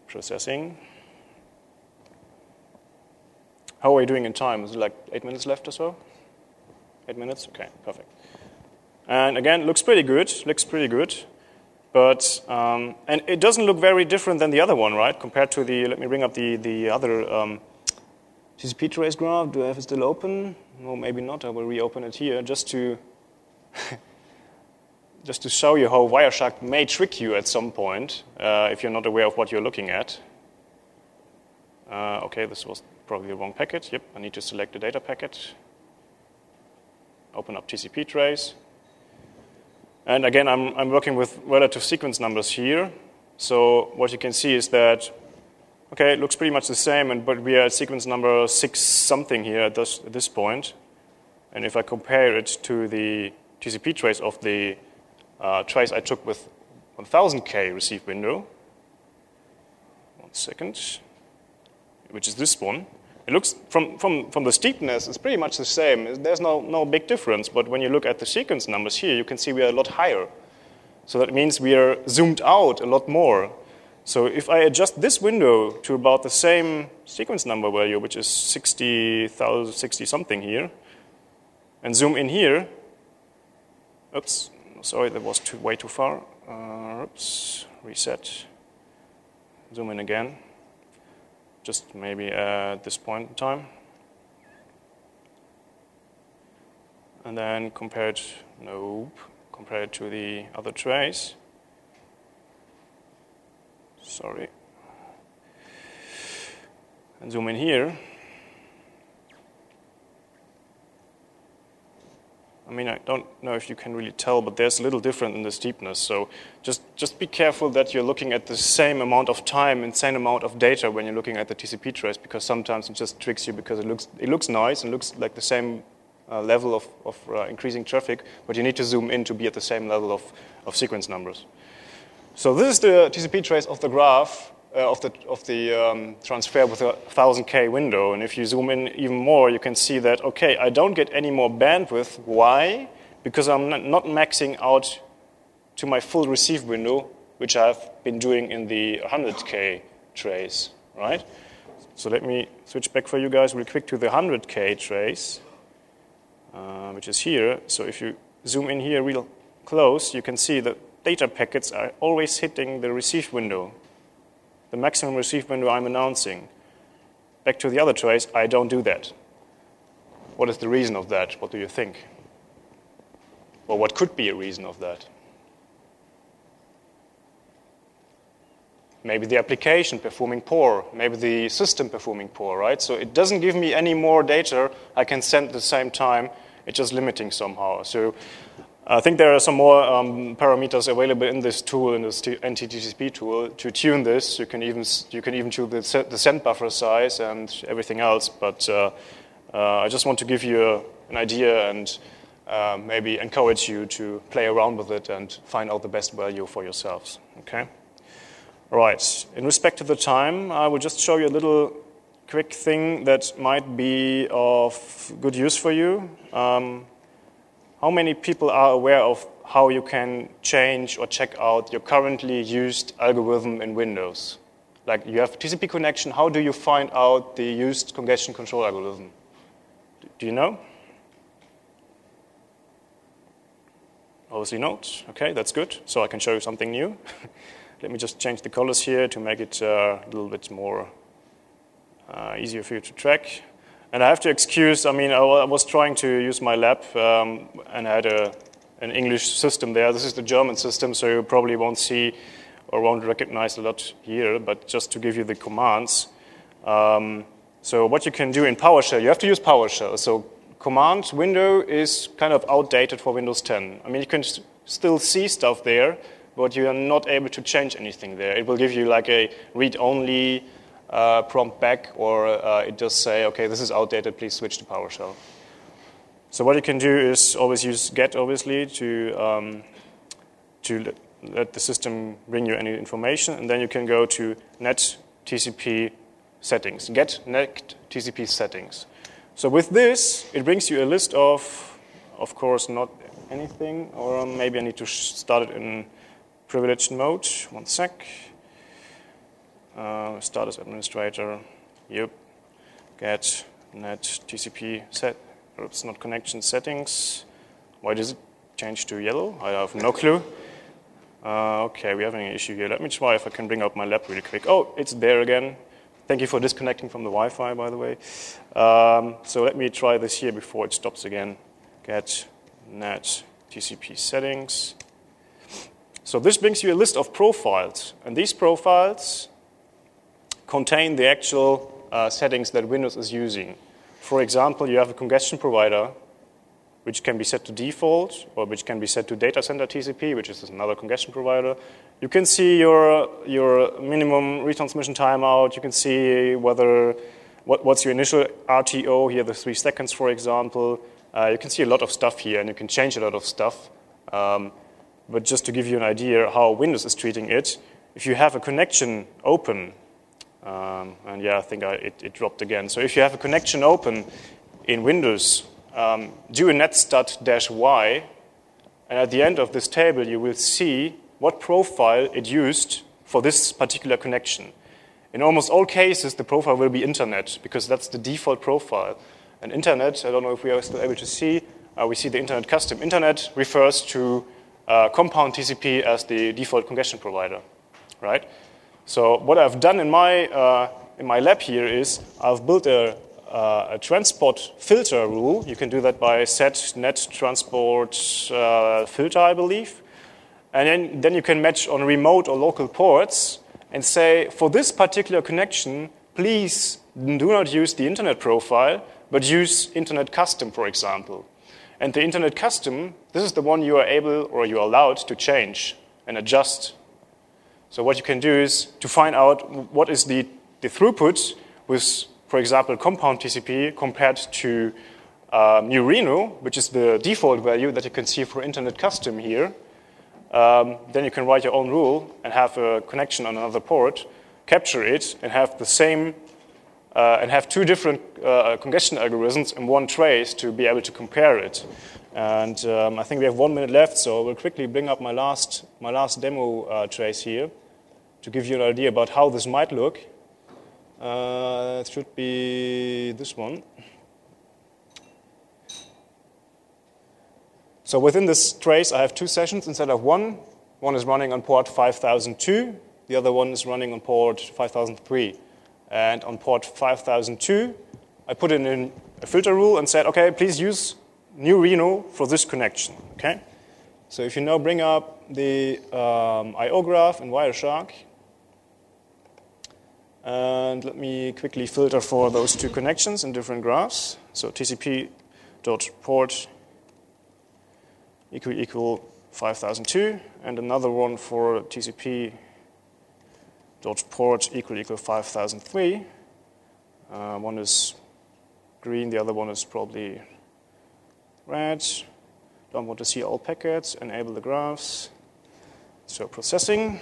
Processing. How are we doing in time? Is it like 8 minutes left or so? 8 minutes? Okay, perfect. And again, looks pretty good. But, and it doesn't look very different than the other one, right? Compared to let me bring up the other TCP Trace graph. Do I have it still open? No, maybe not. I will reopen it here just to show you how Wireshark may trick you at some point if you're not aware of what you're looking at. Okay, this was probably the wrong packet. Yep, I need to select the data packet. Open up TCP Trace. And again, I'm working with relative sequence numbers here. So what you can see is that, okay, it looks pretty much the same, but we are at sequence number 6 something here at this point. And if I compare it to the TCP trace of the trace I took with 1000K receive window, 1 second, which is this one. It looks, from the steepness, it's pretty much the same. There's no big difference. But when you look at the sequence numbers here, you can see we are a lot higher. So that means we are zoomed out a lot more. So if I adjust this window to about the same sequence number value, which is 60 something here, and zoom in here, oops, sorry, that was way too far. Oops, reset. Zoom in again. Just maybe at this point in time. And then compare it to the other trace. Sorry. And zoom in here. I mean, I don't know if you can really tell, but there's a little different in the steepness. So just be careful that you're looking at the same amount of time and same amount of data when you're looking at the TCP trace, because sometimes it just tricks you because it looks nice and looks like the same level of increasing traffic, but you need to zoom in to be at the same level of sequence numbers. So this is the TCP trace of the graph transfer with a 1000K window. And if you zoom in even more, you can see that, okay, I don't get any more bandwidth. Why? Because I'm not maxing out to my full receive window, which I've been doing in the 100K trace, right? So let me switch back for you guys real quick to the 100K trace, which is here. So if you zoom in here real close, you can see that data packets are always hitting the receive window, the maximum receive window I'm announcing. Back to the other trace, I don't do that. What is the reason of that? What do you think? Or what could be a reason of that? Maybe the application performing poor, maybe the system performing poor, right? So it doesn't give me any more data I can send at the same time. It's just limiting somehow. So I think there are some more parameters available in this tool, in this NTTCP tool, to tune this. You can even tune the send buffer size and everything else. But I just want to give you an idea and maybe encourage you to play around with it and find out the best value for yourselves. Okay. All right. In respect to the time, I will just show you a little quick thing that might be of good use for you. How many people are aware of how you can change or check out your currently used algorithm in Windows? Like you have a TCP connection, how do you find out the used congestion control algorithm? Do you know? Obviously not. Okay, that's good. So I can show you something new. Let me just change the colors here to make it a little bit more easier for you to track. And I have to excuse, I mean, I was trying to use my lab and I had an English system there. This is the German system, so you probably won't see or won't recognize a lot here, but just to give you the commands. So what you can do in PowerShell, you have to use PowerShell. So command window is kind of outdated for Windows 10. I mean, you can still see stuff there, but you are not able to change anything there. It will give you like a read-only prompt back, or it does say, okay, this is outdated, please switch to PowerShell. So what you can do is always use get, obviously, to let the system bring you any information, and then you can go to net TCP settings, get net TCP settings. So with this, it brings you a list of course, not anything, or maybe I need to start it in privileged mode. One sec. Start as administrator. Yep. Get net TCP set. Oops, not connection settings. Why does it change to yellow? I have no clue. Okay, we're having an issue here. Let me try if I can bring up my lab really quick. Oh, it's there again. Thank you for disconnecting from the Wi-Fi, by the way. So let me try this here before it stops again. Get net TCP settings. So this brings you a list of profiles, and these profiles contain the actual settings that Windows is using. For example, you have a congestion provider, which can be set to default, or which can be set to data center TCP, which is another congestion provider. You can see your minimum retransmission timeout. You can see what's your initial RTO, here the 3 seconds, for example. You can see a lot of stuff here, and you can change a lot of stuff. But just to give you an idea how Windows is treating it, if you have a connection open, and yeah, I think it dropped again. So if you have a connection open in Windows, do a netstat-y, and at the end of this table, you will see what profile it used for this particular connection. In almost all cases, the profile will be Internet, because that's the default profile. And Internet, I don't know if we are still able to see, we see the Internet custom. Internet refers to compound TCP as the default congestion provider, right? So what I've done in my lab here is I've built a transport filter rule. You can do that by set net transport filter, I believe. And then you can match on remote or local ports and say, for this particular connection, please do not use the Internet profile, but use Internet custom, for example. And the Internet custom, this is the one you are able or you are allowed to change and adjust. So what you can do is to find out what is the throughput with, for example, compound TCP compared to New Reno, which is the default value that you can see for Internet custom here. Then you can write your own rule and have a connection on another port. capture it and have the same, and have two different congestion algorithms in one trace to be able to compare it. And I think we have 1 minute left, so I will quickly bring up my last demo trace here to give you an idea about how this might look. It should be this one. So within this trace, I have two sessions instead of one. One is running on port 5002. The other one is running on port 5003. And on port 5002, I put in a filter rule and said, OK, please use new Reno for this connection. Okay. So if you now bring up the I/O graph in Wireshark, and let me quickly filter for those two connections in different graphs. So TCP.port equal 5002, and another one for TCP.port equal 5003. One is green, the other one is probably red. Don't want to see all packets. Enable the graphs. So processing.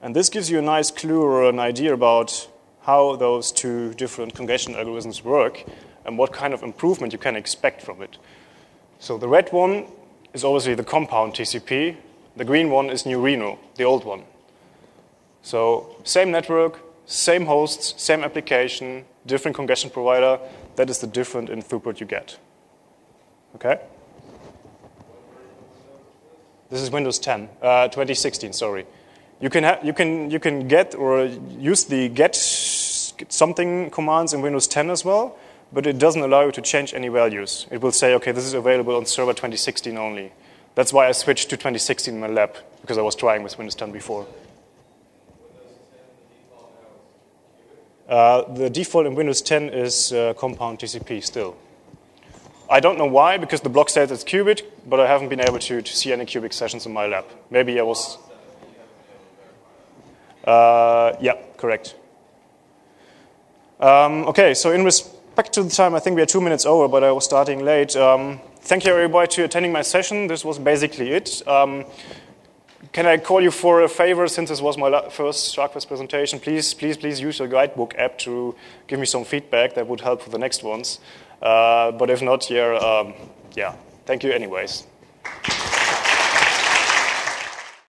And this gives you a nice clue or an idea about how those two different congestion algorithms work and what kind of improvement you can expect from it. So the red one is obviously the compound TCP. The green one is new Reno, the old one. So same network, same hosts, same application, different congestion provider. That is the difference in throughput you get. Okay? This is Windows 10, 2016. Sorry. You can get or use the get something commands in Windows 10 as well, but it doesn't allow you to change any values. It will say, okay, this is available on server 2016 only. That's why I switched to 2016 in my lab, because I was trying with Windows 10 before. The default in Windows 10 is compound TCP still. I don't know why, because the block says it's qubit, but I haven't been able to see any qubit sessions in my lab. Maybe I was... yeah, correct. Okay, so in respect to the time, I think we are 2 minutes over, but I was starting late. Thank you, everybody, to attending my session. This was basically it. Can I call you for a favor, since this was my first SharkFest presentation? Please use your guidebook app to give me some feedback. That would help for the next ones. But if not, yeah, thank you anyways.